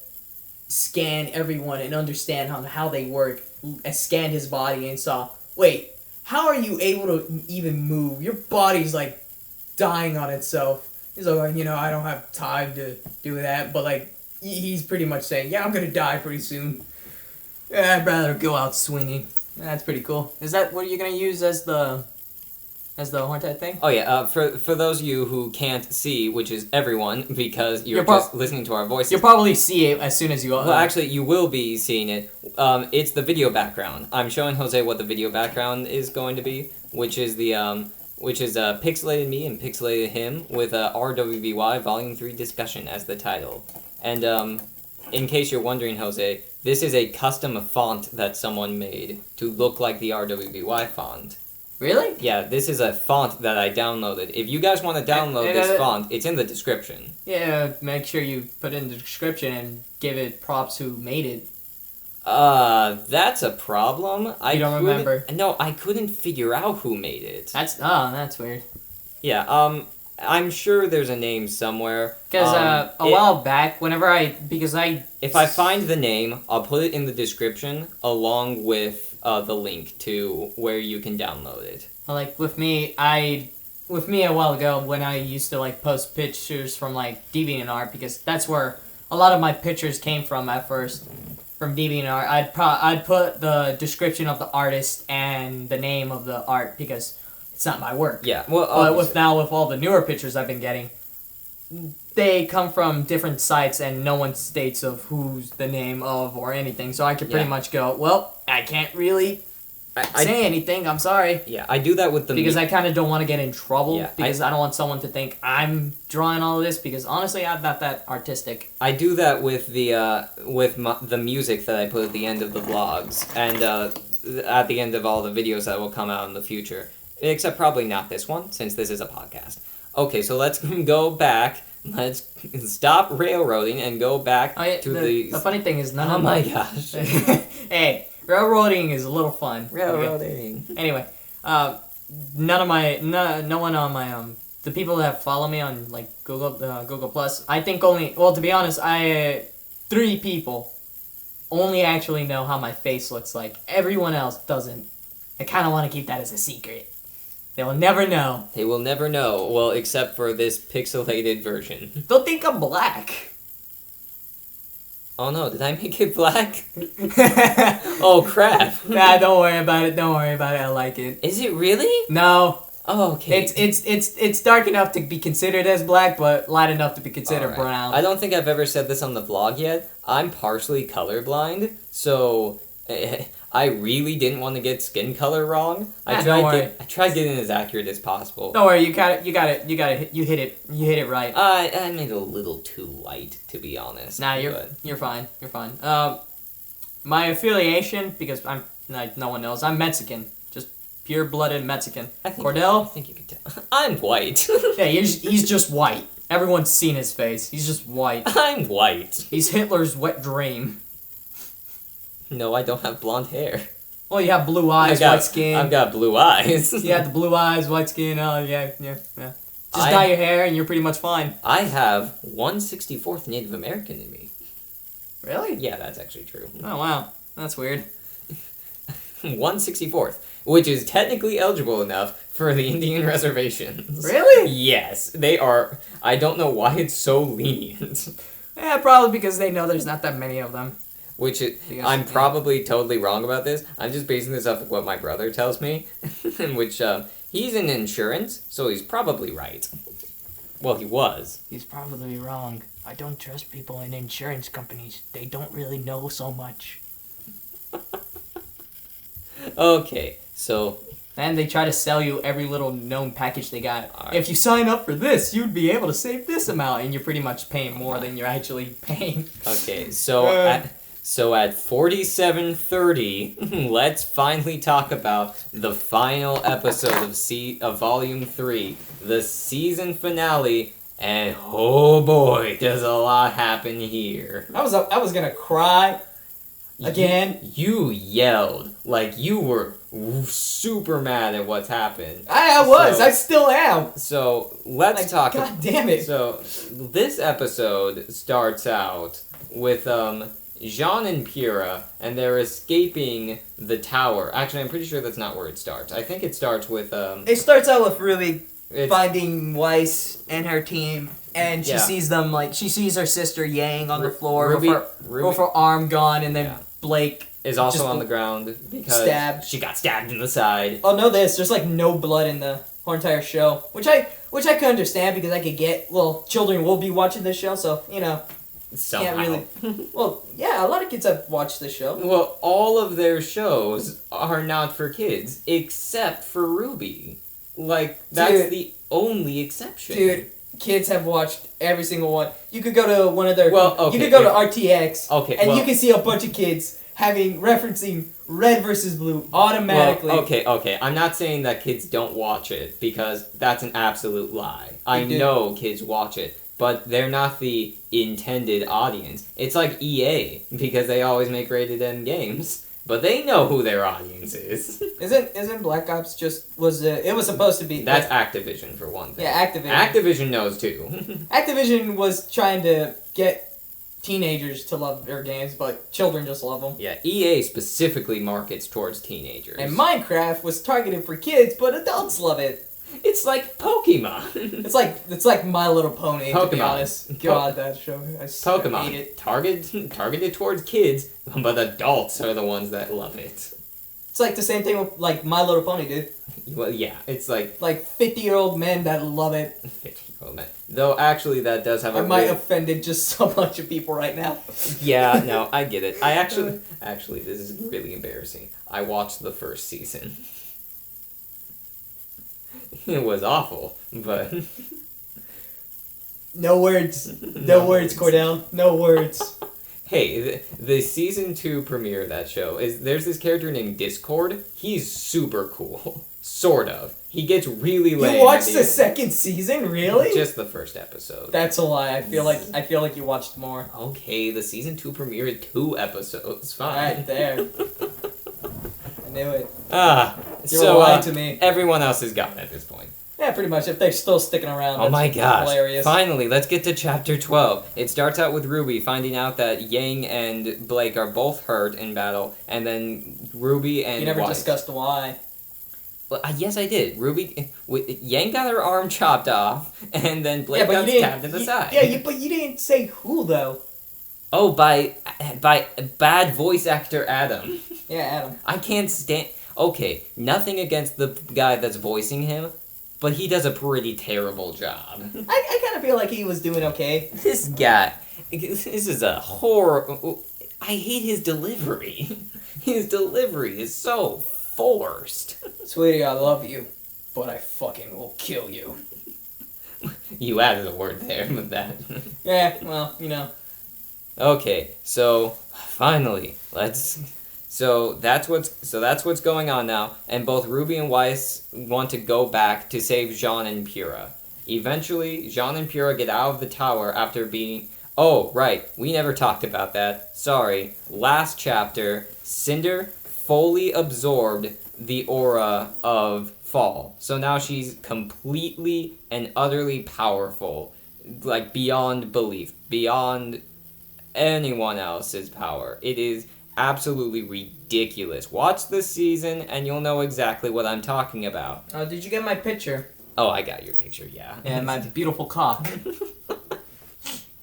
scan everyone and understand how they work, scanned his body and saw, wait, how are you able to even move? Your body's, like, dying on itself. He's like, I don't have time to do that, but, like, he's pretty much saying, yeah, I'm gonna die pretty soon. Yeah, I'd rather go out swinging. That's pretty cool. Is that what you're gonna use as the haunted thing? Oh yeah. For those of you who can't see, which is everyone, because you're just listening to our voices. You'll probably see it as soon as you. Well, actually, you will be seeing it. It's the video background. I'm showing Jose what the video background is going to be, which is Pixelated Me and Pixelated Him with RWBY Volume 3 Discussion as the title. And in case you're wondering, Jose, this is a custom font that someone made to look like the RWBY font. Really? Yeah, this is a font that I downloaded. If you guys want to download this font, it's in the description. Yeah, make sure you put it in the description and give it props who made it. That's a problem. I don't remember? No, I couldn't figure out who made it. That's weird. Yeah, I'm sure there's a name somewhere. Because a while back, if I find the name, I'll put it in the description along with the link to where you can download it. Like with me a while ago when I used to like post pictures from like DeviantArt, because that's where a lot of my pictures came from at first. From DeviantArt, I'd put the description of the artist and the name of the art because it's not my work. Yeah, well, but with all the newer pictures I've been getting, they come from different sites and no one states of who's the name of or anything. So I could pretty much go, well, I can't really say anything. I'm sorry. Yeah, I do that with the because I kind of don't want to get in trouble because I don't want someone to think I'm drawing all of this because honestly I'm not that artistic. I do that with the music that I put at the end of the vlogs and at the end of all the videos that will come out in the future, except probably not this one since this is a podcast. Okay, so let's go back. Let's stop railroading and go back to the. The funny thing is none of. Oh my gosh! Hey. Railroading is a little fun. Railroading. Okay. Anyway, no one on my the people that follow me on like Google Plus. I think only to be honest, 3 people only actually know how my face looks like. Everyone else doesn't. I kind of want to keep that as a secret. They will never know. They will never know. Well, except for this pixelated version. They'll think I'm black. Oh no, did I make it black? Oh crap. Nah, don't worry about it. Don't worry about it. I like it. Is it really? No. Oh, okay. It's dark enough to be considered as black, but light enough to be considered brown. I don't think I've ever said this on the vlog yet. I'm partially colorblind, so I really didn't want to get skin color wrong. I tried getting as accurate as possible. Don't worry, you hit it right. I made it a little too light, to be honest. Nah, you're fine. You're fine. My affiliation, because no one knows, I'm Mexican. Just pure-blooded Mexican. Cordell? I think you could tell. I'm white. Yeah, he's just white. Everyone's seen his face. He's just white. I'm white. He's Hitler's wet dream. No, I don't have blonde hair. Well, you have blue eyes, white skin. I've got blue eyes. You have the blue eyes, white skin. Oh, yeah. Just dye your hair and you're pretty much fine. I have 1/64th Native American in me. Really? Yeah, that's actually true. Oh, wow. That's weird. 1/64th, which is technically eligible enough for the Indian reservations. Really? Yes, they are. I don't know why it's so lenient. Yeah, probably because they know there's not that many of them. I'm probably totally wrong about this. I'm just basing this off of what my brother tells me, which he's in insurance, so he's probably right. Well, he was. He's probably wrong. I don't trust people in insurance companies. They don't really know so much. Okay, so... And they try to sell you every little known package they got. Right. If you sign up for this, you'd be able to save this amount, and you're pretty much paying more than you're actually paying. Okay, so at 47:30, let's finally talk about the final episode of Volume 3, the season finale, and oh boy, does a lot happen here. I was gonna cry again. You yelled like you were super mad at what's happened. I still am. So let's talk. God damn it. So this episode starts out with Jean and Pyrrha, and they're escaping the tower. Actually, I'm pretty sure that's not where it starts. I think it starts with It starts out with RWBY finding Weiss and her team, and she sees them she sees her sister Yang on the floor with her arm gone, and then Blake is also on the ground because she got stabbed in the side. Oh no, there's no blood in the whole entire show, which I could understand because I could get children will be watching this show, so Somehow. Can't really. Well, yeah, a lot of kids have watched this show. Well, all of their shows are not for kids, except for RWBY. That's the only exception. Dude, kids have watched every single one. You could go to one of their... you could go to RTX, and you can see a bunch of kids referencing Red versus Blue automatically. Well, okay. I'm not saying that kids don't watch it, because that's an absolute lie. I know kids watch it. But they're not the intended audience. It's like EA, because they always make rated M games. But they know who their audience is. Isn't Black Ops it was supposed to be... That's Activision, for one thing. Yeah, Activision. Activision knows, too. Activision was trying to get teenagers to love their games, but children just love them. Yeah, EA specifically markets towards teenagers. And Minecraft was targeted for kids, but adults love it. It's like Pokemon. It's like My Little Pony. To be Pokemon. honest, God, that show. I Pokemon. hate it. Targeted towards kids, but adults are the ones that love it. It's like the same thing with like My Little Pony, dude. Well, yeah, it's like 50-year-old men that love it. 50-year-old men. Though actually, that does have I might have offended just so much of people right now. Yeah, no, I get it. I actually, this is really embarrassing. I watched the first season. It was awful, but No words. No words, Cordell. No words. hey, the season 2 premiere of that show there's this character named Discord. He's super cool, sort of. He gets really lame. You watched the second season, really? Just the first episode. That's a lie. I feel like you watched more. Okay, the season 2 premiere is 2 episodes. Fine. Right there. I knew it. You were lying to me. Everyone else is gone at this point. Yeah, pretty much. If they're still sticking around, Oh my gosh. Hilarious. Finally, let's get to chapter 12. It starts out with RWBY finding out that Yang and Blake are both hurt in battle, and then RWBY and You never White. discussed why. Well, yes, I did. Yang got her arm chopped off, and then Blake but got you didn't- stabbed in the side. But you didn't say who, though. Oh, by bad voice actor Adam. Yeah, Adam. I can't stand... Okay, nothing against the guy that's voicing him, but he does a pretty terrible job. I kind of feel like he was doing okay. This guy... This is a horror... I hate his delivery. His delivery is so forced. Sweetie, I love you, but I fucking will kill you. You added a word there with that. Yeah, well, you know. Okay, so finally, So that's what's going on now, and both RWBY and Weiss want to go back to save Jean and Pyrrha. Eventually, Jean and Pyrrha get out of the tower after being... Oh, right, we never talked about that. Sorry. Last chapter, Cinder fully absorbed the aura of Fall. So now she's completely and utterly powerful. Like, beyond belief. Beyond anyone else's power. It is absolutely ridiculous. Watch this season and you'll know exactly what I'm talking about. Did you get my picture? Oh, I got your picture, yeah. And my beautiful cock.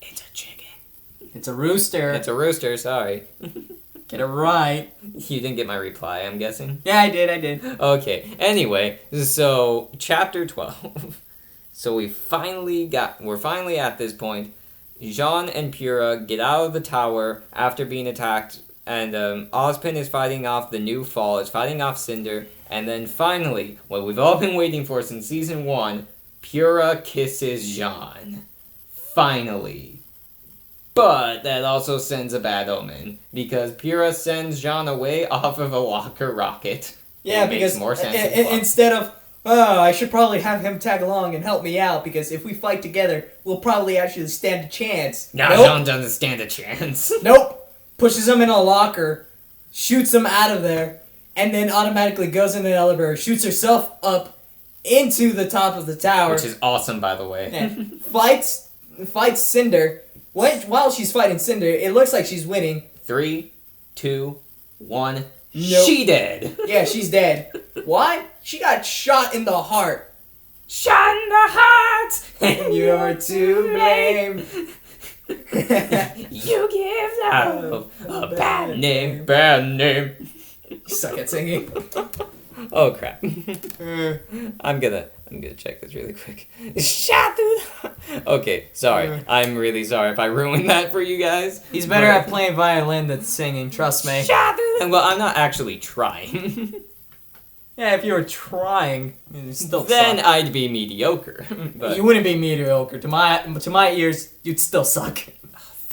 It's a chicken. It's a rooster. It's a rooster, sorry. Get it right. You didn't get my reply, I'm guessing? Yeah, I did. Okay, anyway, so chapter 12. So we're finally at this point. Jean and Pyrrha get out of the tower after being attacked, and Ozpin is fighting off the new Fall, is fighting off Cinder, and then finally, what we've all been waiting for since season 1, Pyrrha kisses Jean. Finally. But that also sends a bad omen, because Pyrrha sends Jean away off of a locker rocket. Yeah, it because makes more sense in plot. instead of, I should probably have him tag along and help me out, because if we fight together, we'll probably actually stand a chance. Nah, Nope. Jean doesn't stand a chance. Nope. Pushes him in a locker, shoots him out of there, and then automatically goes in an elevator, shoots herself up into the top of the tower. Which is awesome, by the way. Yeah. Fights Cinder. While she's fighting Cinder, it looks like she's winning. 3, 2, 1. Nope. She dead. Yeah, she's dead. Why? She got shot in the heart. Shot in the heart. And you're to blame. You give love a bad name. Bad name. You suck at singing. Oh crap. I'm gonna check this really quick. Shot through the... Okay, sorry. I'm really sorry if I ruined that for you guys. He's better at playing violin than singing, trust me. Shot through the... Well, I'm not actually trying. Yeah, if you were trying, you still Then suck. I'd be mediocre. But You wouldn't be mediocre. To my ears, you'd still suck.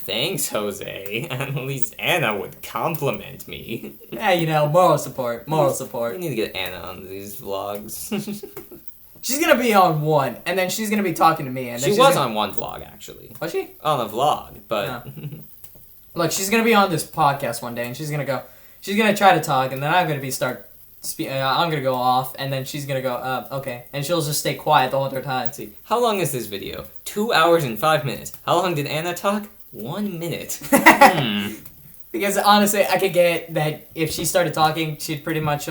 thanks, Jose. At least Anna would compliment me. Yeah, you know, moral support. We need to get Anna on these vlogs. She's gonna be on one, and then she's gonna be talking to me. And then She was on one vlog, actually. Was she? On a vlog, but... No. Look, she's gonna be on this podcast one day, and she's gonna try to talk, and then I'm gonna I'm gonna go off, and then she's gonna go, okay. And she'll just stay quiet the whole entire time. Let's see. How long is this video? 2 hours and 5 minutes. How long did Anna talk? 1 minute. Because honestly, I could get that if she started talking, she'd pretty much,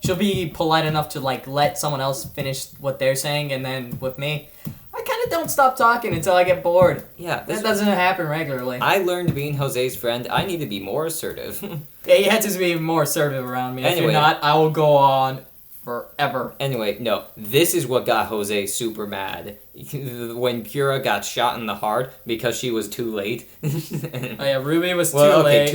she'll be polite enough to like let someone else finish what they're saying, and then with me, I kind of don't stop talking until I get bored. Yeah, That doesn't happen regularly. I learned being Jose's friend, I need to be more assertive. Yeah, you have to be more assertive around me. If Anyway. you're not, I will go on forever. Anyway, no, this is what got Jose super mad. When Pura got shot in the heart because she was too late. Oh yeah, Ruby was too okay, late.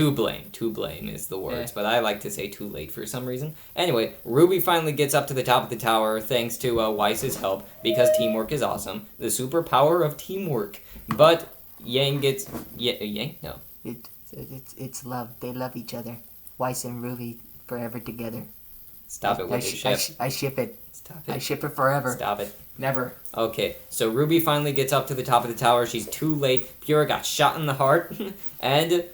too blame is the words, Yeah. but I like to say too late for some reason. Anyway, Ruby finally gets up to the top of the tower thanks to Weiss's help because teamwork is awesome. The superpower of teamwork. But Yang gets... Yang? No. It's love. They love each other. Weiss and Ruby forever together. Stop it with your ship. I ship it. Stop I it. ship it forever. Stop it. Never. Okay, so Ruby finally gets up to the top of the tower. She's too late. Pura got shot in the heart. And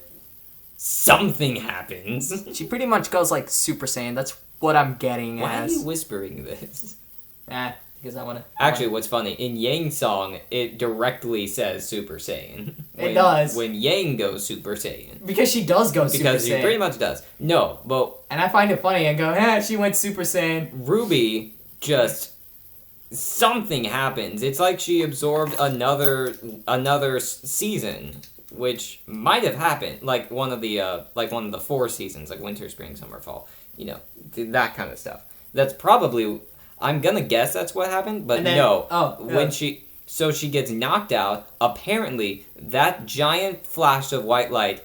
something happens. She pretty much goes like Super Saiyan. That's what I'm getting Why are as. you whispering this? Because I want to. Actually, what's funny, in Yang's song, it directly says Super Saiyan. It does. When Yang goes Super Saiyan. Because she does go Super Because he Saiyan. pretty much does. No, but And I find it funny and go, she went Super Saiyan. Ruby just... Something happens. It's like she absorbed another season, which might have happened, like one of the 4 seasons, like winter, spring, summer, fall. You know, that kind of stuff. That's probably... I'm gonna guess that's what happened, but then, no. when she gets knocked out, apparently that giant flash of white light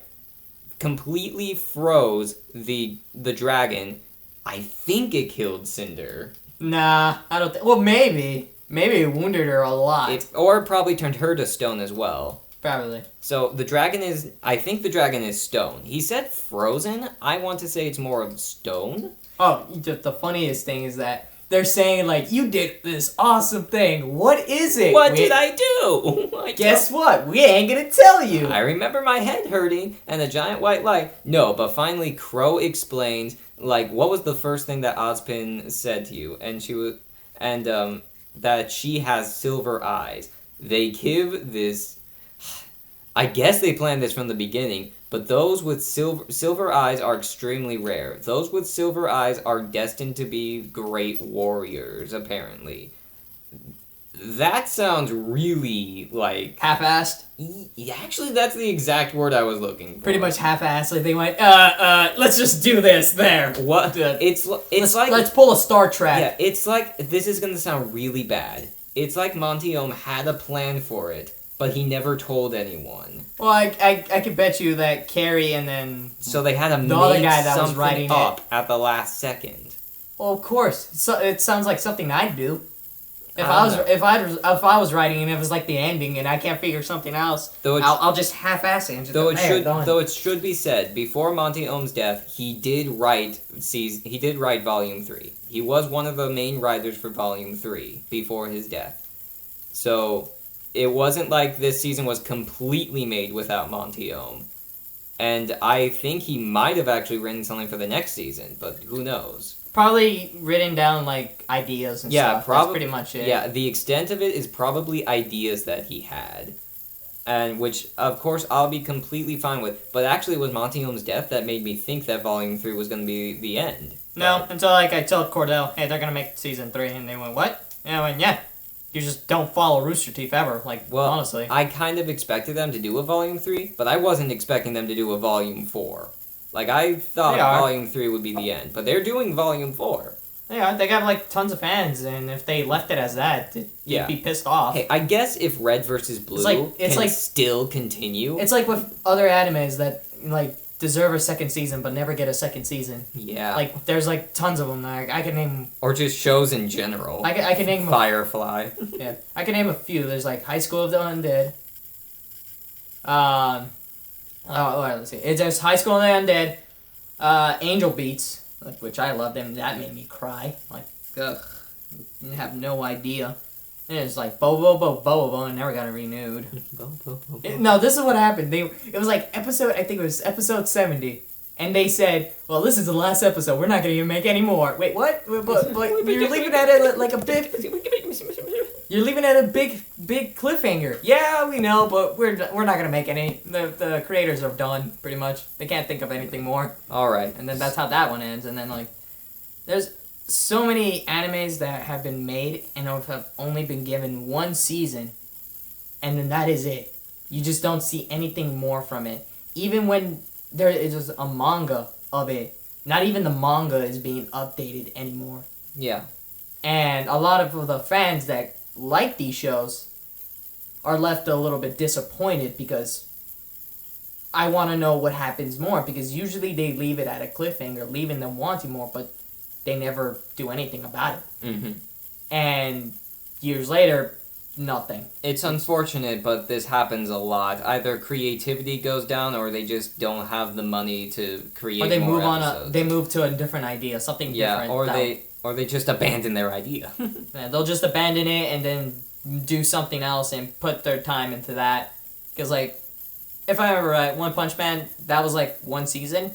completely froze the dragon. I think it killed Cinder. Nah, I don't think. Well, maybe. Maybe it wounded her a lot. Or it probably turned her to stone as well. Probably. So the dragon is... I think the dragon is stone. He said frozen. I want to say it's more of stone. Oh, the funniest thing is that they're saying, like, you did this awesome thing. What is it? What did I do? Guess what? We ain't gonna tell you. I remember my head hurting and a giant white light. No, but finally Crow explains, like, what was the first thing that Ozpin said to you? And she was... And, that she has silver eyes. They give this... I guess they planned this from the beginning, but those with silver eyes are extremely rare. Those with silver eyes are destined to be great warriors, apparently. That sounds really, like... Half-assed? Actually, that's the exact word I was looking for. Pretty much half-assed. Like, they went, let's just do this. There. What? It's like... Let's pull a Star Trek. Yeah, it's like... This is gonna sound really bad. It's like Monty Ohm had a plan for it, but he never told anyone. Well, I could bet you that Carrie and then... So they had to The other make guy that was something writing up at the last second. Well, of course. So, it sounds like something I'd do. If I I was writing and it was like the ending and I can't figure something else, I'll just half-ass it. And just Though it should be said, before Monty Ohm's death, he did write Volume 3. He was one of the main writers for Volume 3 before his death. So it wasn't like this season was completely made without Monty Ohm. And I think he might have actually written something for the next season, but who knows? Probably written down, like, ideas and stuff. That's pretty much it. Yeah, the extent of it is probably ideas that he had. And which, of course, I'll be completely fine with. But actually, it was Monty Ohm's death that made me think that Volume 3 was going to be the end. No, until, like, I told Cordell, hey, they're going to make Season 3. And they went, what? And I went, yeah. You just don't follow Rooster Teeth ever, like, well, honestly. I kind of expected them to do a Volume 3, but I wasn't expecting them to do a Volume 4. Like, I thought Volume 3 would be the end, but they're doing Volume 4. Yeah, they got, like, tons of fans, and if they left it as that, you'd be pissed off. Hey, I guess if Red vs. Blue can still continue... It's like with other animes that, like, deserve a second season but never get a second season. Yeah. Like, there's, like, tons of them. Like, I can name... Or just shows in general. I can name... Firefly. Yeah. I can name a few. There's, like, High School of the Undead. Let's see. There's High School of the Undead. Angel Beats, which I loved, and that made me cry. Like, ugh. You have no idea. And it's like, Bo, and never got it renewed. No, this is what happened. It was like I think it was episode 70. And they said, well, this is the last episode. We're not going to even make any more. Wait, what? But you're leaving at it like a big... You're leaving at a big cliffhanger. Yeah, we know, but we're not going to make any. The creators are done, pretty much. They can't think of anything more. Alright. And then that's how that one ends. And then, like, there's so many animes that have been made and have only been given one season, and then that is it. You just don't see anything more from it. Even when there is just a manga of it, not even the manga is being updated anymore. Yeah. And a lot of the fans that like these shows are left a little bit disappointed because I want to know what happens more, because usually they leave it at a cliffhanger, leaving them wanting more, but they never do anything about it. Mm-hmm. And years later, nothing. It's unfortunate, but this happens a lot. Either creativity goes down, or they just don't have the money to create. Or they more move episodes. they move to a different idea, something different. Or they just abandon their idea. Yeah, they'll just abandon it and then do something else and put their time into that. Because, like, if I remember right, One Punch Man, that was, like, one season.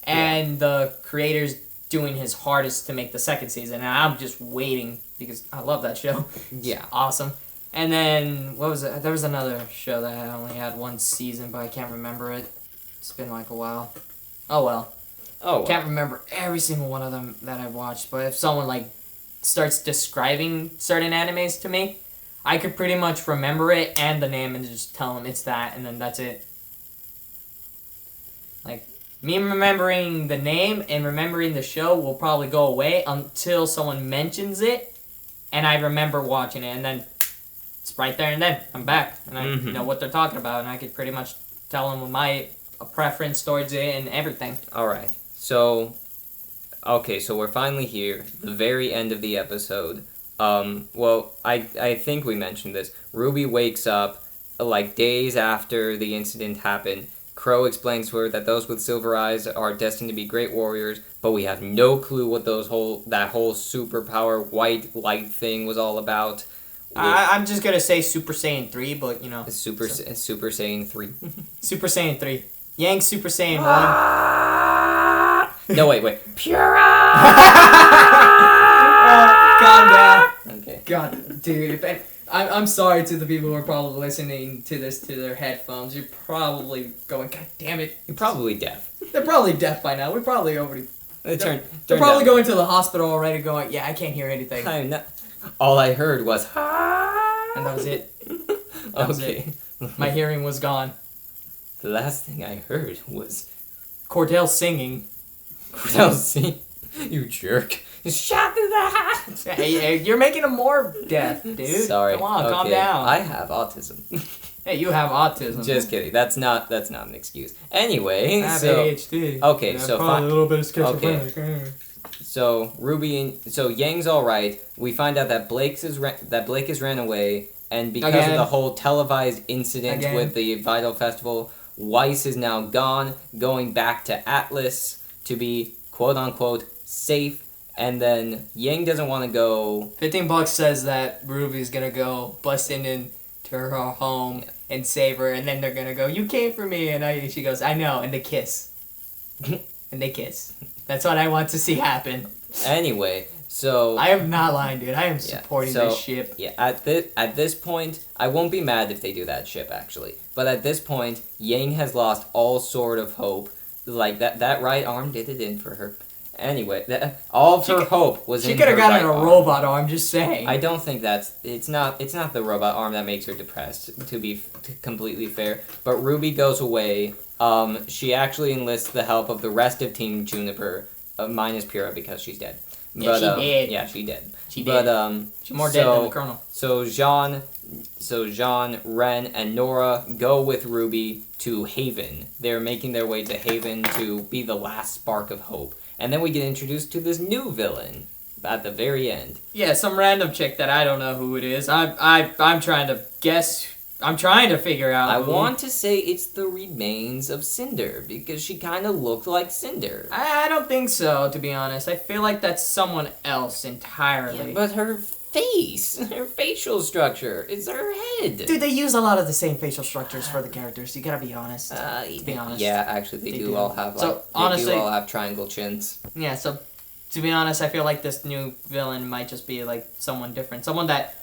And the creator's doing his hardest to make the second season. And I'm just waiting because I love that show. Yeah. Awesome. And then, what was it? There was another show that only had one season, but I can't remember it. It's been, like, a while. Oh, well. Oh. Can't remember every single one of them that I've watched, but if someone like starts describing certain animes to me, I could pretty much remember it and the name and just tell them it's that, and then that's it. Like, me remembering the name and remembering the show will probably go away until someone mentions it, and I remember watching it, and then it's right there and then I'm back, and I know what they're talking about, and I could pretty much tell them my preference towards it and everything. All right. So we're finally here, the very end of the episode. Well, I think we mentioned this. RWBY wakes up, like, days after the incident happened. Crow explains to her that those with silver eyes are destined to be great warriors, but we have no clue what that whole superpower white light thing was all about. I'm just gonna say Super Saiyan 3, but, you know. Super Saiyan 3. Super Saiyan 3. Yang Super Saiyan 1. No, wait. Pura! Calm down. Okay. God, dude. I'm sorry to the people who are probably listening to this to their headphones. You're probably going, God damn it. You're probably deaf. They're probably deaf by now. We probably already... They're probably going to the hospital already going, yeah, I can't hear anything. I'm not... All I heard was... And that was it. That was it. My hearing was gone. The last thing I heard was... Cordell singing. Cordell singing? You jerk. Shot through the hat! Hey, you're making him more deaf, dude. Sorry. Come on, okay. calm down. I have autism. Hey, you have autism. Just kidding. That's not an excuse. Anyway, I have so... ADHD. Okay, yeah, so probably a little bit of schizophrenic. Okay. So Yang's all right. We find out that Blake has ran away, and because of the whole televised incident with the Vital Festival, Weiss is now gone, going back to Atlas to be quote unquote safe. And then Yang doesn't want to go. $15 says that Ruby's gonna go bust into her home and save her, and then they're gonna go, "You came for me," and she goes, "I know," and they kiss. And they kiss. That's what I want to see happen. Anyway, so I am not lying, dude. I am supporting this ship. Yeah, at this point, I won't be mad if they do that ship actually. But at this point, Yang has lost all sort of hope. Like that right arm did it in for her. Anyway, all of her hope was in her She could have gotten right a arm. robot arm, just saying. I don't think it's not the robot arm that makes her depressed, to be completely fair. But RWBY goes away. She actually enlists the help of the rest of Team Juniper, minus Pyrrha because she's dead. Yeah, she did. Yeah, she did. She did. But she's more dead than the Colonel. So Jean, Ren, and Nora go with RWBY to Haven. They're making their way to Haven to be the last spark of hope. And then we get introduced to this new villain at the very end. Yeah, some random chick that I don't know who it is. I'm trying to guess. I'm trying to figure out. I want to say it's the remains of Cinder because she kind of looked like Cinder. I don't think so, to be honest. I feel like that's someone else entirely. Yeah, but her face, her facial structure, it's her head. Dude, they use a lot of the same facial structures for the characters. You gotta be honest. Be honest. Yeah, actually, they do all have honestly, they do all have triangle chins. Yeah, so to be honest, I feel like this new villain might just be like someone different, someone that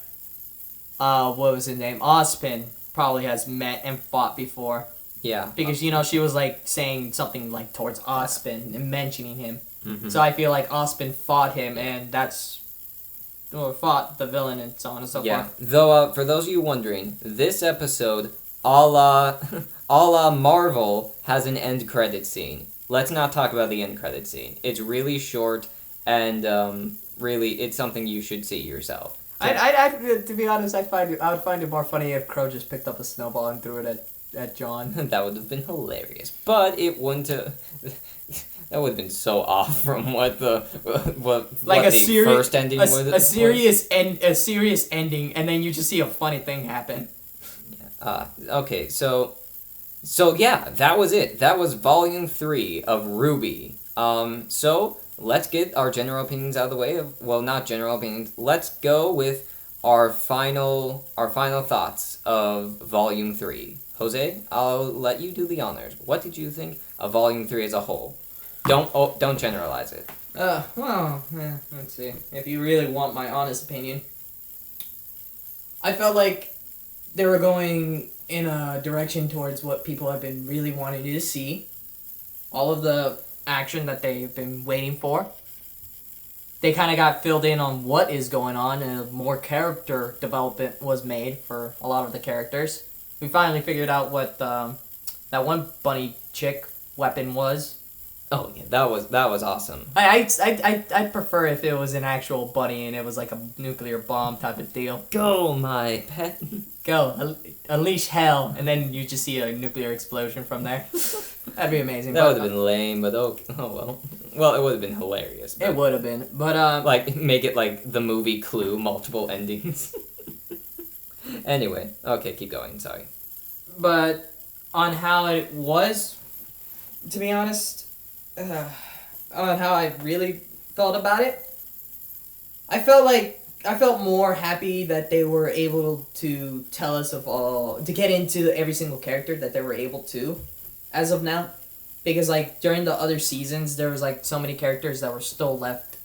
what was his name? Ozpin probably has met and fought before. Yeah, because she was like saying something like towards Ozpin and mentioning him. Mm-hmm. So I feel like Ozpin fought him, and fought the villain and so on and so forth. Though, for those of you wondering, this episode, a la, a la Marvel, has an end credit scene. Let's not talk about the end credit scene. It's really short, and really, it's something you should see yourself. To be honest, I would find it more funny if Crow just picked up a snowball and threw it at John. That would have been hilarious, but it wouldn't have. That would have been so off from what the first ending was. A serious ending, and then you just see a funny thing happen. Okay, so yeah, that was it. That was Volume 3 of RWBY. So let's get our general opinions out of the way. Well, not general opinions. Let's go with our final thoughts of Volume 3. Jose, I'll let you do the honors. What did you think of Volume 3 as a whole? Don't generalize it. Let's see. If you really want my honest opinion, I felt like they were going in a direction towards what people have been really wanting to see. All of the action that they've been waiting for. They kind of got filled in on what is going on, and more character development was made for a lot of the characters. We finally figured out what that one bunny chick weapon was. Oh yeah, that was awesome. I'd prefer if it was an actual bunny and it was like a nuclear bomb type of deal. Go, my pet. Go, unleash hell, and then you just see a nuclear explosion from there. That'd be amazing. That would have been lame, but oh well. Well, it would have been hilarious. It would have been, but like make it like the movie Clue, multiple endings. Anyway, okay, keep going. Sorry. But on how it was, to be honest. On how I really felt about it, I felt more happy that they were able to tell us to get into every single character that they were able to, as of now, because like during the other seasons there was like so many characters that were still left,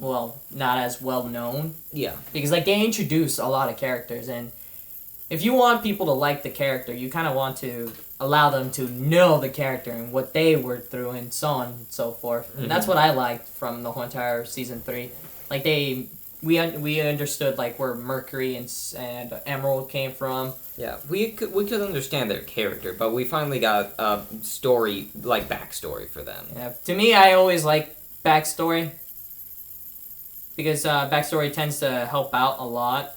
well, not as well known. Yeah. Because like they introduced a lot of characters, and if you want people to like the character, you kind of want to allow them to know the character and what they were through and so on and so forth. Mm-hmm. And that's what I liked from the whole entire season 3. Like we understood like where Mercury and Emerald came from. Yeah, we could understand their character, but we finally got a story, like backstory for them. Yeah, to me, I always like backstory because backstory tends to help out a lot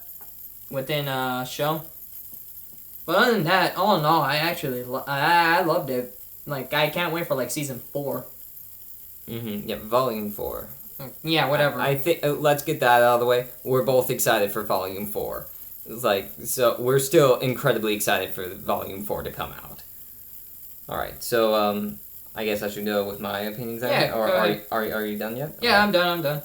within a show. But other than that, all in all, I actually I loved it. Like, I can't wait for, like, Season 4. Mm-hmm. Yeah, Volume 4. Yeah, whatever. I think, let's get that out of the way. We're both excited for Volume 4. It's like, so we're still incredibly excited for Volume 4 to come out. Alright, so, I guess I should go with my opinions then? Yeah, or go ahead. Are you done yet? Yeah, I'm done.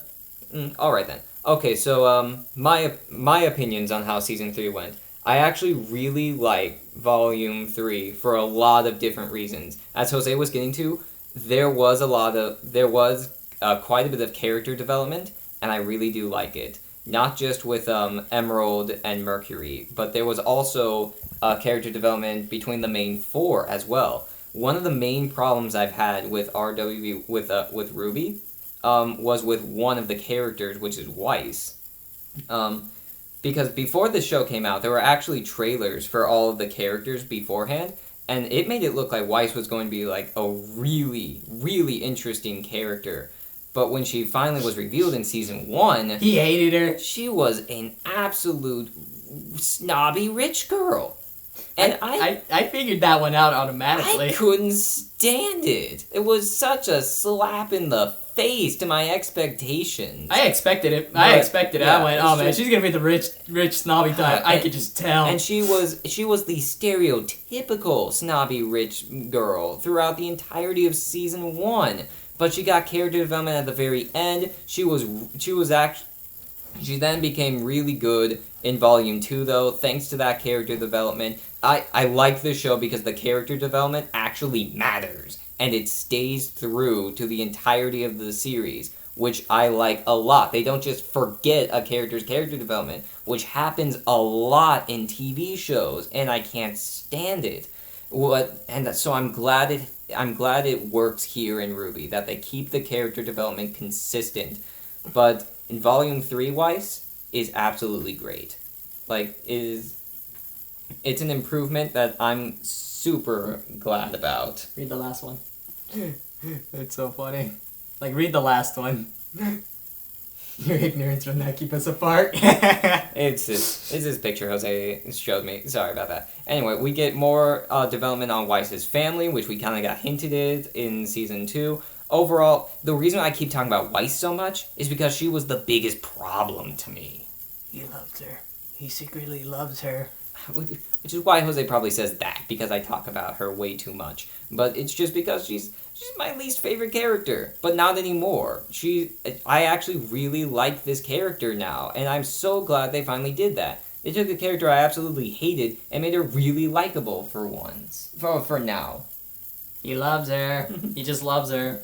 Alright then. Okay, so, my opinions on how Season 3 went. I actually really like Volume 3 for a lot of different reasons. As Jose was getting to, there was quite a bit of character development, and I really do like it. Not just with Emerald and Mercury, but there was also character development between the main 4 as well. One of the main problems I've had with RWBY with RWBY was with one of the characters, which is Weiss. Because before the show came out, there were actually trailers for all of the characters beforehand, and it made it look like Weiss was going to be like a really, really interesting character. But when she finally was revealed in Season 1... He hated her. She was an absolute snobby rich girl. And I figured that one out automatically. I couldn't stand it. It was such a slap in the face to my expectations. I expected it. Yeah, I went, oh man, she's gonna be the rich snobby type. I could just tell. And she was the stereotypical snobby rich girl throughout the entirety of Season 1. But she got character development at the very end. She then became really good in Volume 2, though, thanks to that character development. I like this show because the character development actually matters, and it stays through to the entirety of the series, which I like a lot. They don't just forget a character's character development, which happens a lot in TV shows, and I can't stand it. So I'm glad I'm glad it works here in RWBY, that they keep the character development consistent. But in Volume 3, Weiss is absolutely great. Like, it's an improvement that I'm super glad about. Read the last one. It's so funny. Like, read the last one. Your ignorance will not keep us apart. It's this picture Jose showed me. Sorry about that. Anyway, we get more development on Weiss's family, which we kind of got hinted at in Season 2. Overall, the reason I keep talking about Weiss so much is because she was the biggest problem to me. He loves her. He secretly loves her. Which is why Jose probably says that, because I talk about her way too much. But it's just because she's my least favorite character. But not anymore. I actually really like this character now, and I'm so glad they finally did that. They took a character I absolutely hated and made her really likable for once. For now. He loves her. He just loves her.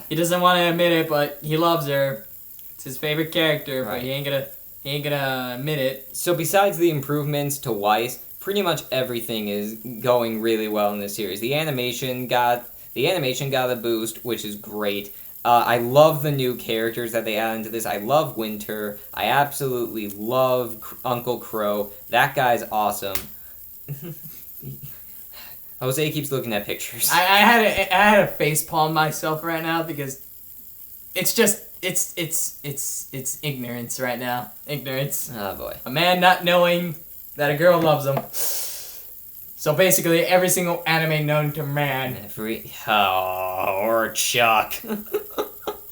He doesn't want to admit it, but he loves her. It's his favorite character, Right. but he ain't gonna admit it. So besides the improvements to Weiss, pretty much everything is going really well in this series. The animation got a boost, which is great. I love the new characters that they add into this. I love Winter. I absolutely love Uncle Crow. That guy's awesome. Jose keeps looking at pictures. I had a facepalm myself right now because it's just it's ignorance right now. Ignorance. Oh boy. A man not knowing that a girl loves him. So basically, every single anime known to man. Or Chuck.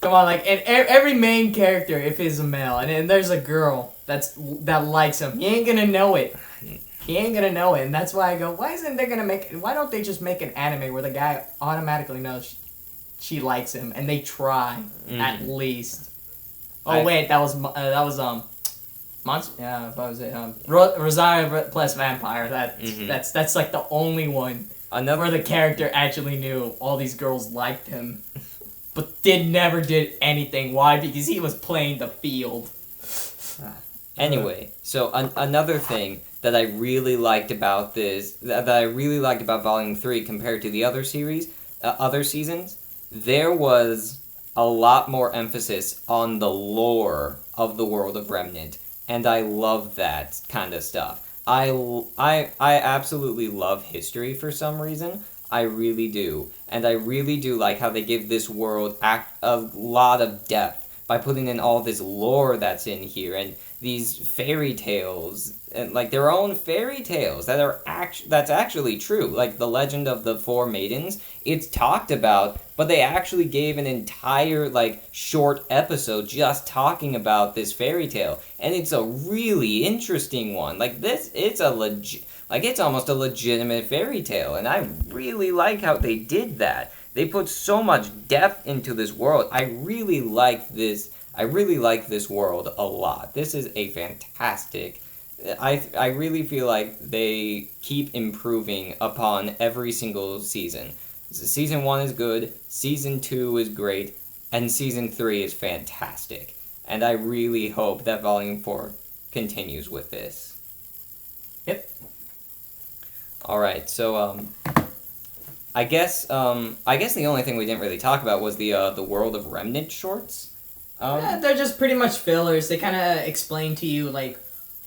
Come on, like every main character, if he's a male, and there's a girl that likes him, he ain't gonna know it. He ain't gonna know it, and that's why I go, why don't they just make an anime where the guy automatically knows she likes him, and they try at least. Oh wait, that was Monster. Yeah, what was it? Rosario plus Vampire. That's like the only one where the character actually knew all these girls liked him, but never did anything. Why? Because he was playing the field. Anyway, so another thing that I really liked about Volume 3 compared to the other series, other seasons, there was a lot more emphasis on the lore of the world of Remnant, and I love that kind of stuff. I absolutely love history for some reason. I really do. And I really do like how they give this world a lot of depth by putting in all this lore that's in here, and these fairy tales, and like their own fairy tales that's actually true. Like the legend of the Four Maidens, it's talked about, but they actually gave an entire short episode just talking about this fairy tale, and it's a really interesting one. It's almost a legitimate fairy tale, and I really like how they did that. They put so much depth into this world. I really like this world a lot. This is a fantastic. I really feel like they keep improving upon every single season. Season 1 is good, Season 2 is great, and Season 3 is fantastic. And I really hope that Volume 4 continues with this. Yep. Alright, so I guess the only thing we didn't really talk about was the World of Remnant shorts. They're just pretty much fillers. They kind of explain to you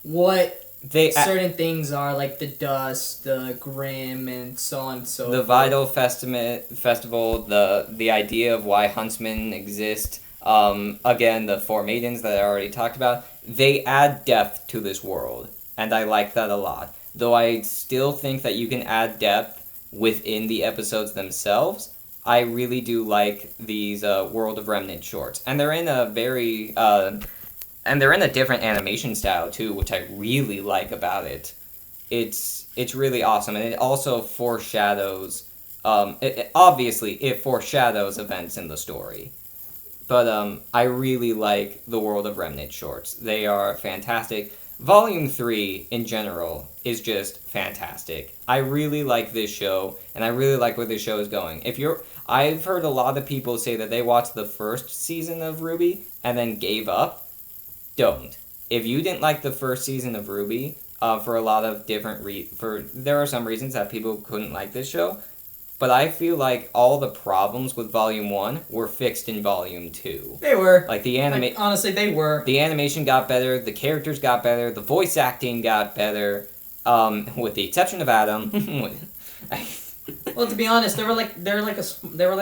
what certain things are, like the dust, the grim, and so on and so forth. The Vital Festival, the idea of why huntsmen exist. Again, the Four Maidens that I already talked about. They add depth to this world, and I like that a lot. Though I still think that you can add depth within the episodes themselves. I really do like these World of Remnant shorts, and they're in a different animation style too, which I really like about it. It's really awesome, and it also foreshadows. It foreshadows events in the story, but I really like the World of Remnant shorts. They are fantastic. Volume 3, in general, is just fantastic. I really like this show, and I really like where this show is going. I've heard a lot of people say that they watched the first season of RWBY and then gave up. Don't. If you didn't like the first season of RWBY, for a lot of different there are some reasons that people couldn't like this show. but I feel like all the problems with Volume 1 were fixed in Volume 2. They were. Like, honestly, they were. The animation got better, the characters got better, the voice acting got better, with the exception of Adam. Well, to be honest, they were like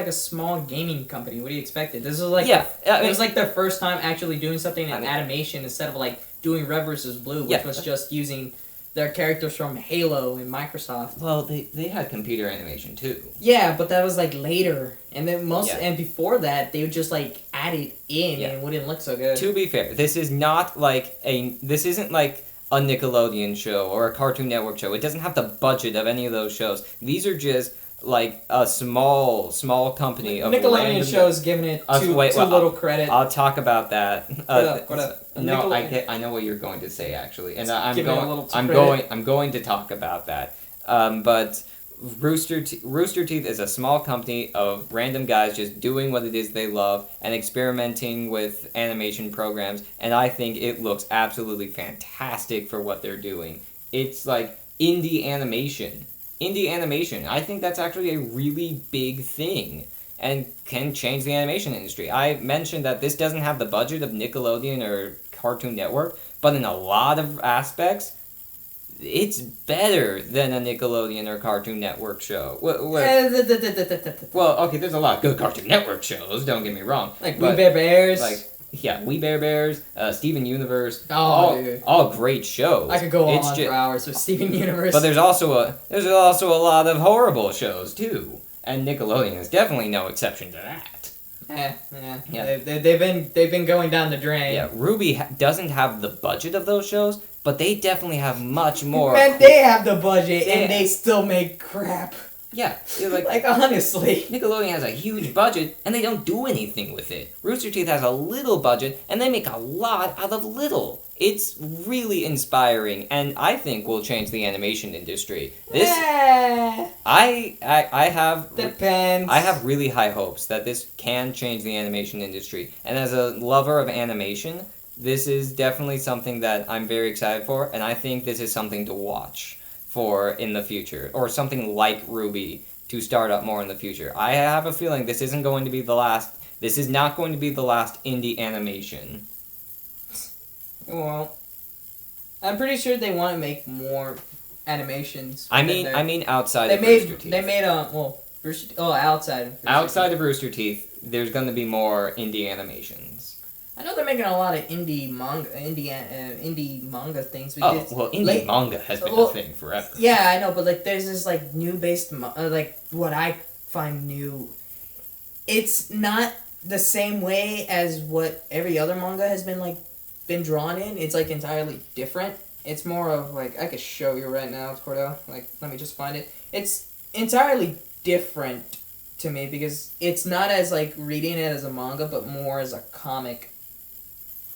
a small gaming company. What do you expect? This is like Yeah, it was like their first time actually doing something in animation instead of like doing Red vs. Blue, which was just using their characters from Halo and Microsoft. Well, they had computer animation too. Yeah, but that was like later, and then and before that they would just like add it in, and it wouldn't look so good. To be fair, this isn't like a Nickelodeon show or a Cartoon Network show. It doesn't have the budget of any of those shows. These are just like a small company of Nickelodeon shows giving it too little credit. I'll talk about that. What up? No, I know what you're going to say actually, and I'm I'm going to talk about that. But Rooster Teeth is a small company of random guys just doing what it is they love and experimenting with animation programs, and I think it looks absolutely fantastic for what they're doing. It's like indie animation. I think that's actually a really big thing and can change the animation industry. I mentioned that this doesn't have the budget of Nickelodeon or Cartoon Network, but in a lot of aspects, it's better than a Nickelodeon or Cartoon Network show. Well, okay, there's a lot of good Cartoon Network shows, don't get me wrong. Like We Bare Bears. We Bare Bears, Steven Universe, dude. all great shows. I could go on for hours with Steven Universe. But there's also a lot of horrible shows too, and Nickelodeon is definitely no exception to that. Yeah. They've been going down the drain. Yeah, RWBY doesn't have the budget of those shows, but they definitely have much more. And they have the budget, and they still make crap. Yeah, like honestly. Nickelodeon has a huge budget, and they don't do anything with it. Rooster Teeth has a little budget, and they make a lot out of little. It's really inspiring, and I think will change the animation industry. I have depends. I have really high hopes that this can change the animation industry, and as a lover of animation, this is definitely something that I'm very excited for, and I think this is something to watch for in the future, or something like RWBY to start up more in the future. I have a feeling this isn't going to be the last. This is not going to be the last indie animation. Well, I'm pretty sure they want to make more animations. I mean outside of Rooster Teeth. They made outside of Rooster Teeth, there's going to be more indie animations. I know they're making a lot of indie manga things. Indie manga has been a thing forever. Yeah, I know, but like there's this like new based like what I find new. It's not the same way as what every other manga has been drawn in. It's like entirely different. It's more of like I could show you right now, Cordell. Like let me just find it. It's entirely different to me because it's not as like reading it as a manga, but more as a comic.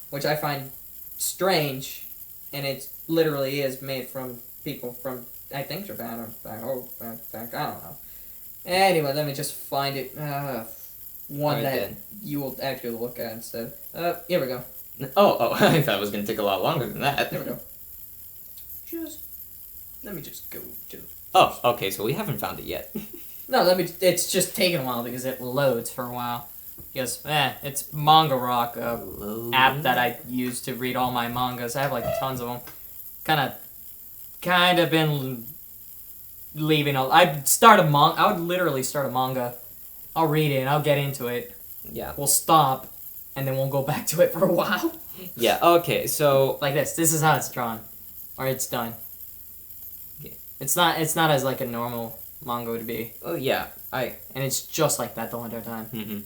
Which I find strange, and it literally is made from people from, I think, Japan, or I don't know. Anyway, let me just find it, one that you will actually look at instead. Here we go. Oh, I thought it was going to take a lot longer than that. There we go. Let me just go to... Oh, okay, so we haven't found it yet. No, it's just taking a while because it loads for a while. Because, it's Manga Rock, app that I use to read all my mangas. I have, like, tons of them. Kind of been leaving I would literally start a manga. I'll read it, and I'll get into it. Yeah. We'll stop, and then we'll go back to it for a while. Yeah, okay, so... Like this. This is how it's drawn. Or it's done. Yeah. It's not as, like, a normal manga would be. Oh, yeah, And it's just like that the whole entire time. Mm-hmm.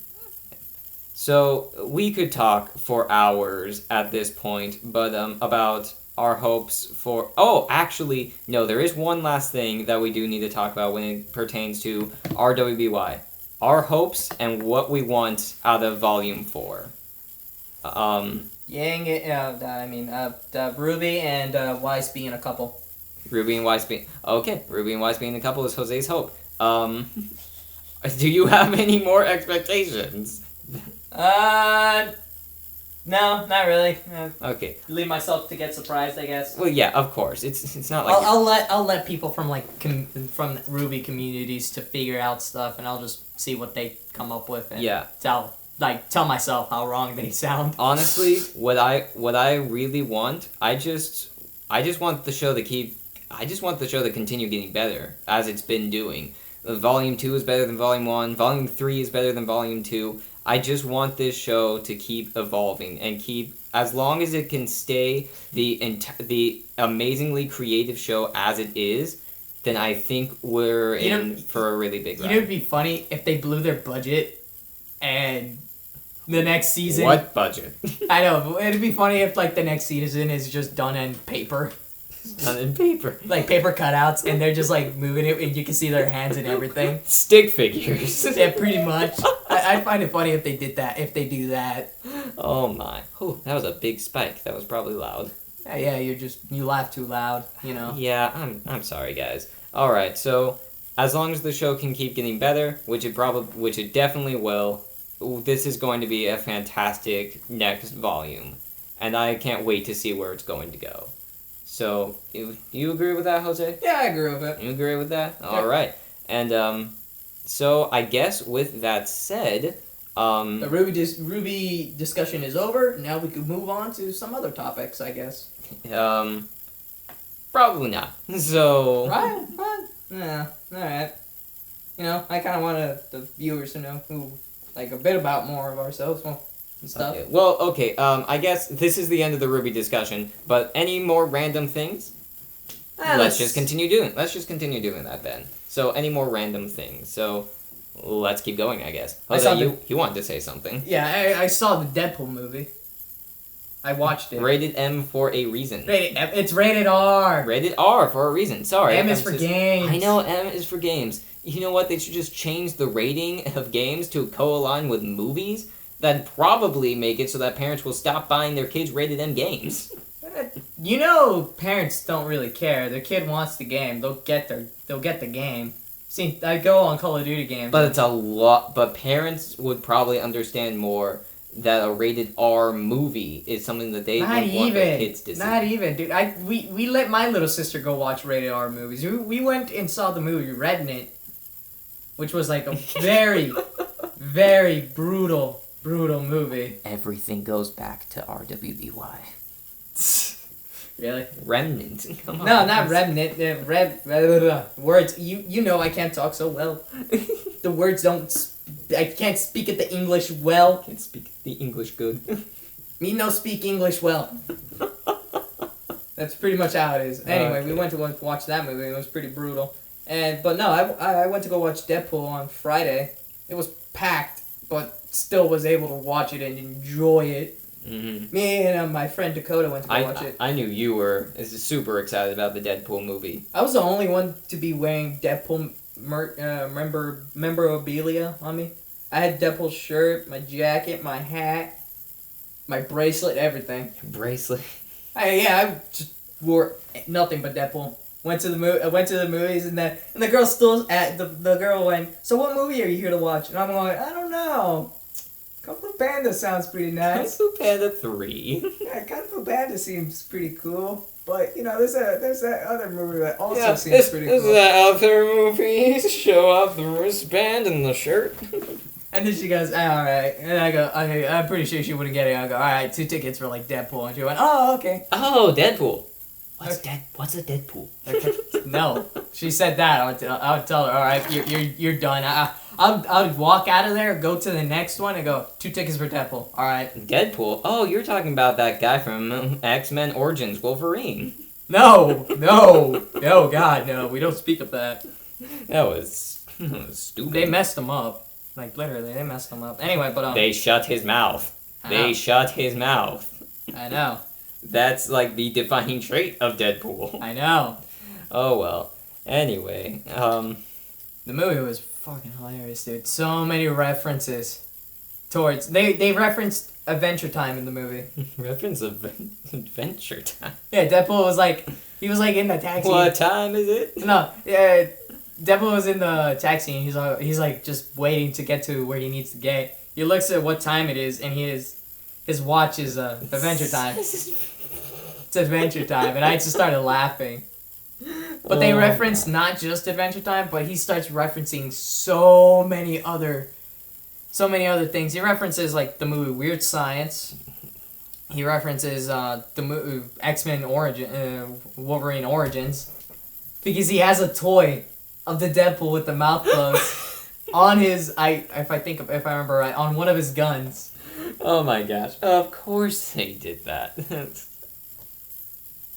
So, we could talk for hours at this point, but about our hopes for... Oh, actually, no, there is one last thing that we do need to talk about when it pertains to RWBY. Our hopes and what we want out of Volume 4. RWBY and Weiss being a couple. RWBY and Weiss being... Okay, RWBY and Weiss being a couple is Jose's hope. Do you have any more expectations? No, not really. Okay. Leave myself to get surprised, I guess. Well, yeah, of course. It's not like I'll let people from from RWBY communities to figure out stuff, and I'll just see what they come up with and tell myself how wrong they sound. Honestly, what I really want, I just want the show to continue getting better as it's been doing. Volume 2 is better than Volume 1. Volume 3 is better than Volume 2. I just want this show to keep evolving and keep, as long as it can stay the amazingly creative show as it is, then I think we're in for a really big ride. You know, it'd be funny if they blew their budget and the next season... What budget? I know, but it'd be funny if, like, the next season is just done in paper. Done in paper. Like, paper cutouts, and they're just, like, moving it, and you can see their hands and everything. Stick figures. Yeah, pretty much. I find it funny if they did that, if they do that. Oh, my. Whew, that was a big spike. That was probably loud. Yeah, you laugh too loud, you know. Yeah, I'm sorry, guys. All right, so as long as the show can keep getting better, which it definitely will, this is going to be a fantastic next volume, and I can't wait to see where it's going to go. So, you agree with that, Jose? Yeah, I agree with it. You agree with that? Yeah. All right. And so I guess with that said, the RWBY discussion is over. Now we could move on to some other topics, I guess. Probably not. So Right? What? Yeah. All right. You know, I kind of want the viewers to know a bit about more of ourselves and stuff. Okay. Well, okay. I guess this is the end of the RWBY discussion. But any more random things? Let's just continue doing that then. So any more random things? So let's keep going, I guess. Jose, you wanted to say something? Yeah, I saw the Deadpool movie. I watched it. Rated M for a reason. It's rated R. Rated R for a reason. Sorry. M is for games. I know M is for games. You know what? They should just change the rating of games to co-align with movies. That'd probably make it so that parents will stop buying their kids rated M games. You know, parents don't really care. Their kid wants the game. They'll get the game. See, I go on Call of Duty games. But it's a lot. But parents would probably understand more that a rated R movie is something that they don't want their kids to see. Not even, dude. We let my little sister go watch rated R movies. We went and saw the movie Revenant, which was like a very, very brutal movie. Everything goes back to RWBY. Really? Remnant. Come on. No, not Remnant. Words. You know I can't talk so well. The words don't... I can't speak at the English well. Can't speak the English good. Me no speak English well. That's pretty much how it is. Anyway, Okay. we went to watch that movie. It was pretty brutal. But no, I went to go watch Deadpool on Friday. It was packed, but still was able to watch it and enjoy it. Mm-hmm. Me and my friend Dakota went to go watch it. I knew you were super excited about the Deadpool movie. I was the only one to be wearing Deadpool memorabilia on me. I had Deadpool's shirt, my jacket, my hat, my bracelet, everything. Bracelet. I just wore nothing but Deadpool. Went to the movies and the girl still the girl went, "So what movie are you here to watch?" And I'm like, "I don't know. Kung Fu Panda sounds pretty nice." Kung Fu Panda 3. Yeah, Kung Fu Panda seems pretty cool. But, you know, there's that other movie that also seems pretty cool. That other movie. Show off the wristband and the shirt. And then she goes, "Alright." And I go, "Okay, I'm pretty sure she wouldn't get it." I go, "Alright, 2 tickets for, like, Deadpool." And she went, "Oh, okay." Oh, Deadpool. What's a Deadpool? No. She said that. I would tell her, "Alright, you're done." I would walk out of there, go to the next one, and go, 2 tickets for Deadpool. Alright. Deadpool? Oh, you're talking about that guy from X-Men Origins Wolverine. No, God, no. We don't speak of that. That was stupid. They messed him up. Like, literally, they messed him up. Anyway, but, They shut his mouth. Shut his mouth. I know. That's, like, the defining trait of Deadpool. I know. Oh, well. Anyway, The movie was fucking hilarious, dude. So many references towards... They referenced Adventure Time in the movie. Reference of Adventure Time. Yeah, Deadpool was like... He was, like, in the taxi. What time is it? No, yeah... Deadpool was in the taxi and he's like just waiting to get to where he needs to get. He looks at what time it is and his watch is Adventure Time. It's Adventure Time, and I just started laughing. But they reference not just Adventure Time, but he starts referencing so many other things. He references like the movie Weird Science. He references the movie X-Men Wolverine Origins, because he has a toy of the Deadpool with the mouth closed on his if I remember right, on one of his guns. Oh my gosh! Of course they did that.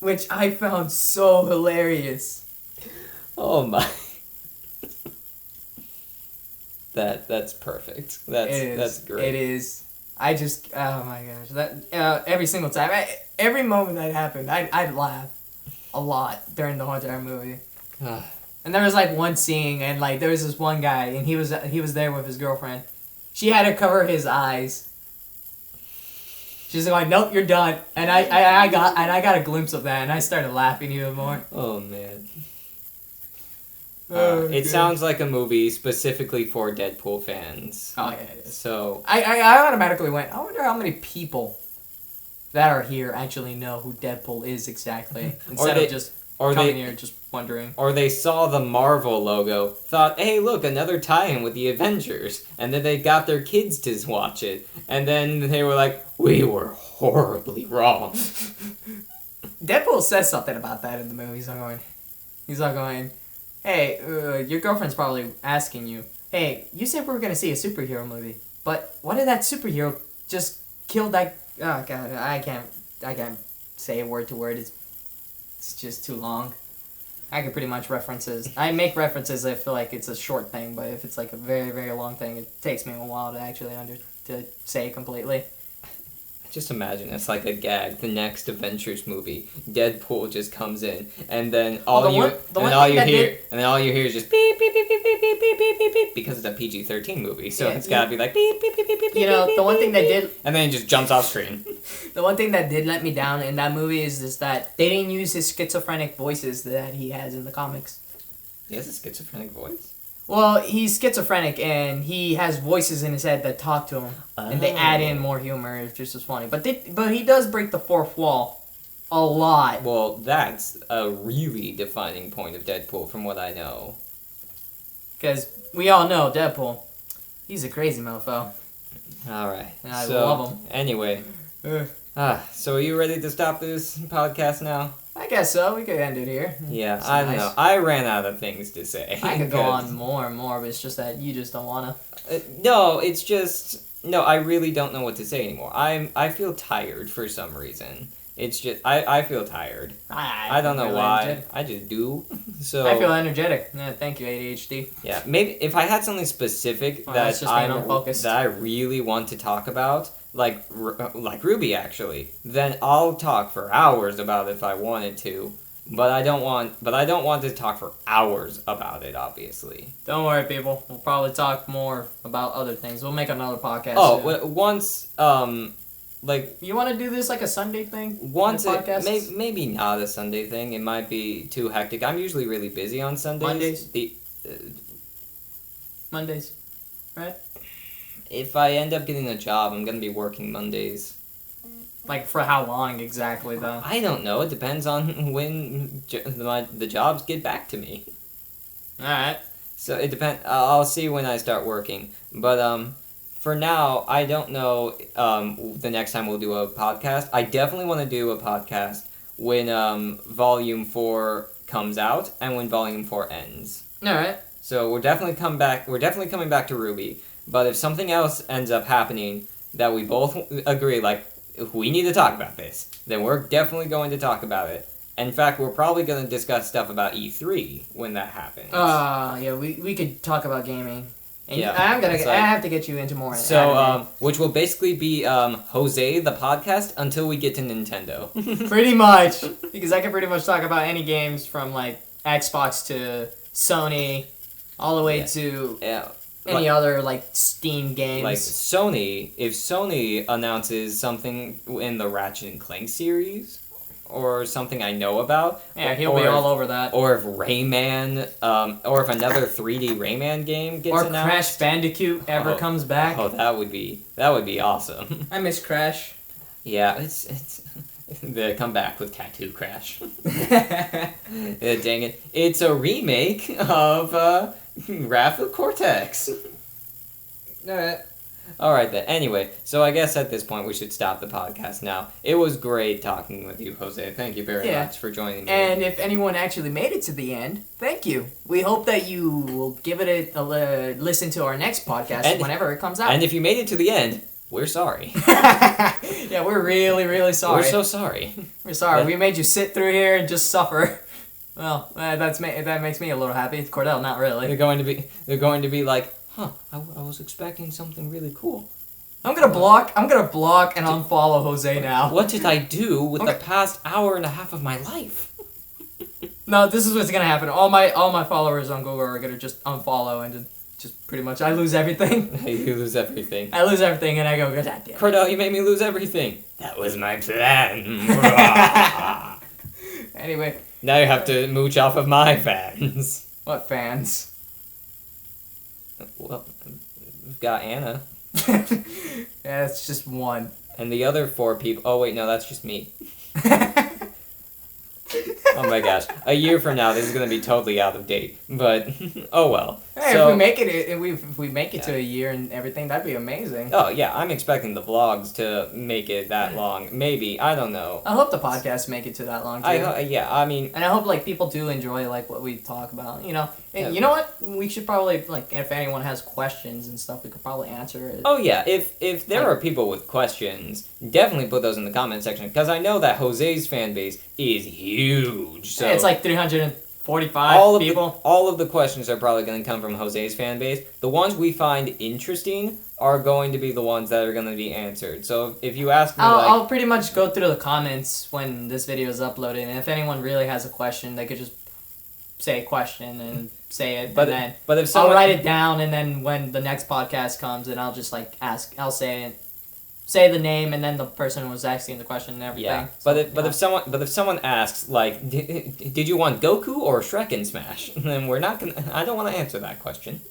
Which I found so hilarious. Oh my. That's perfect. That's great. It is. I just, oh my gosh, that every single time, every moment that happened, I'd laugh a lot during the whole entire movie. And there was like one scene, and like there was this one guy, and he was there with his girlfriend. She had to cover his eyes. She's like, "Nope, you're done." And I got a glimpse of that, and I started laughing even more. Oh man. It sounds like a movie specifically for Deadpool fans. Oh yeah, it is. So I automatically went, I wonder how many people that are here actually know who Deadpool is exactly, instead of just coming here just wondering. Or they saw the Marvel logo, thought, hey look, another tie-in with the Avengers, and then they got their kids to watch it, and then they were like, we were horribly wrong. Deadpool says something about that in the movie. He's not going, hey, your girlfriend's probably asking you, hey, you said we were going to see a superhero movie, but what if that superhero just killed that... Oh, God, I can't say word to word. It's just too long. I can pretty much references. I make references, I feel like it's a short thing, but if it's like a very, very long thing, it takes me a while to actually to say it completely. Just imagine it's like a gag. The next Avengers movie, Deadpool just comes in, and then all you hear is just beep beep beep beep beep beep beep beep beep beep, because it's a PG-13 movie, so it's gotta be like beep beep beep beep beep. You know, the one thing that did, and then it just jumps off screen. The one thing that did let me down in that movie is that they didn't use his schizophrenic voices that he has in the comics. He has a schizophrenic voice? Well, he's schizophrenic, and he has voices in his head that talk to him, and they add in more humor. It's just as funny. But he does break the fourth wall a lot. Well, that's a really defining point of Deadpool, from what I know. Because we all know Deadpool. He's a crazy mofo. All right. And I love him. Anyway. So are you ready to stop this podcast now? I guess so. We could end it here. Yeah, I don't know. I ran out of things to say. I could go on more and more, but it's just that you just don't want to. No, it's just... No, I really don't know what to say anymore. I feel tired for some reason. It's just... I feel tired. I don't know why. Energetic. I just do. So I feel energetic. Yeah, thank you, ADHD. Yeah, maybe if I had something specific that I really want to talk about... like RWBY actually, then I'll talk for hours about it if I wanted to, but I don't want to talk for hours about it, obviously. Don't worry, people. We'll probably talk more about other things. We'll make another podcast. Once you want to do this like a Sunday thing? Once maybe not a Sunday thing. It might be too hectic. I'm usually really busy on Sundays. Mondays, right? If I end up getting a job, I'm gonna be working Mondays. Like, for how long exactly, though? I don't know. It depends on when the jobs get back to me. Alright. So it depends. I'll see when I start working. But for now, I don't know the next time we'll do a podcast. I definitely want to do a podcast when Volume 4 comes out and when Volume 4 ends. Alright. So we're definitely coming back to RWBY. But if something else ends up happening that we both agree, like, if we need to talk about this, then we're definitely going to talk about it. In fact, we're probably going to discuss stuff about E3 when that happens. Yeah, we could talk about gaming. And yeah, I have to get you into more. So, which will basically be Jose the podcast until we get to Nintendo. Pretty much, because I can pretty much talk about any games from like Xbox to Sony, all the way to any other like Steam games. Like Sony, if Sony announces something in the Ratchet and Clank series, or something I know about. Yeah, he'll be all over that. Or if Rayman, or if another 3D Rayman game gets announced. Or Crash Bandicoot ever comes back. Oh, that would be awesome. I miss Crash. Yeah, it's they come back with Tattoo Crash. Dang it! It's a remake of Wrath of Cortex. All right then. Anyway, so I guess at this point we should stop the podcast now. It was great talking with you, Jose. Thank you very much for joining me. And if anyone actually made it to the end, thank you. We hope that you will give it a listen to our next podcast whenever it comes out. And if you made it to the end, we're sorry. Yeah, we're really, really sorry. We're so sorry. We're sorry. We made you sit through here and just suffer. Well, that makes me a little happy. Cordell, not really. They're going to be like, huh? I was expecting something really cool. I'm gonna block and unfollow Jose now. What did I do with the past hour and a half of my life? No, this is what's gonna happen. All my followers on Google are gonna just unfollow and just pretty much I lose everything. You lose everything. I lose everything and I go, God damn it. Cordell, you made me lose everything. That was my plan. Anyway. Now you have to mooch off of my fans. What fans? Well, we've got Anna. Yeah, it's just one. And the other 4 people... Oh, wait, no, that's just me. Oh my gosh. A year from now, this is going to be totally out of date. But, oh well. Hey, so, if we make it to a year and everything, that'd be amazing. Oh, yeah, I'm expecting the vlogs to make it that long. Maybe, I don't know. I hope the podcasts make it to that long, too. I mean... And I hope, people do enjoy, what we talk about, you know? And Yeah. you know what? We should probably, if anyone has questions and stuff, we could probably answer it. Oh, yeah, if there are people with questions, definitely put those in the comment section, because I know that Jose's fan base is huge. So Yeah, it's 345 people. All of the questions are probably going to come from Jose's fan base. The ones we find interesting are going to be the ones that are going to be answered. So if you ask me, I'll pretty much go through the comments when this video is uploaded, and if anyone really has a question, they could just say a question and say it, but if someone, I'll write it down, and then when the next podcast comes, and I'll just I'll say the name and then the person who was asking the question and everything. Yeah, so, if someone asks did you want Goku or Shrek in Smash? Then we're not gonna. I don't want to answer that question.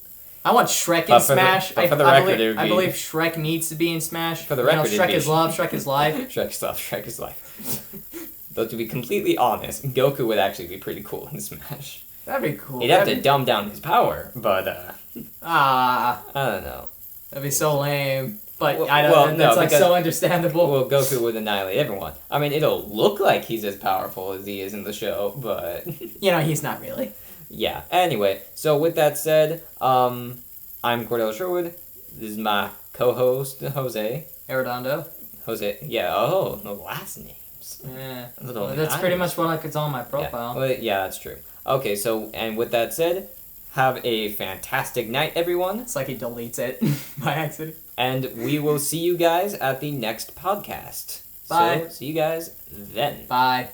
I want Shrek in Smash. For the record, I believe Shrek needs to be in Smash. For the record, Shrek is love, Shrek is life. Shrek's love, Shrek is life. Though to be completely honest, Goku would actually be pretty cool in Smash. That'd be cool. He'd have to dumb down his power, but I don't know. That'd be so lame. But Well, I don't. well, no, it's because- so understandable. Well, Goku would annihilate everyone. I mean, it'll look like he's as powerful as he is in the show, but He's not really. yeah. Anyway, so with that said, I'm Cordell Sherwood. This is my co-host Jose. Arredondo. Jose. Yeah. Oh, the last names. Yeah. Little That's pretty nice. much what it's on my profile. Yeah. Well, yeah, that's true. Okay, so and with that said, have a fantastic night, everyone. It's like he deletes it by accident. And we will see you guys at the next podcast. Bye. So, see you guys then. Bye.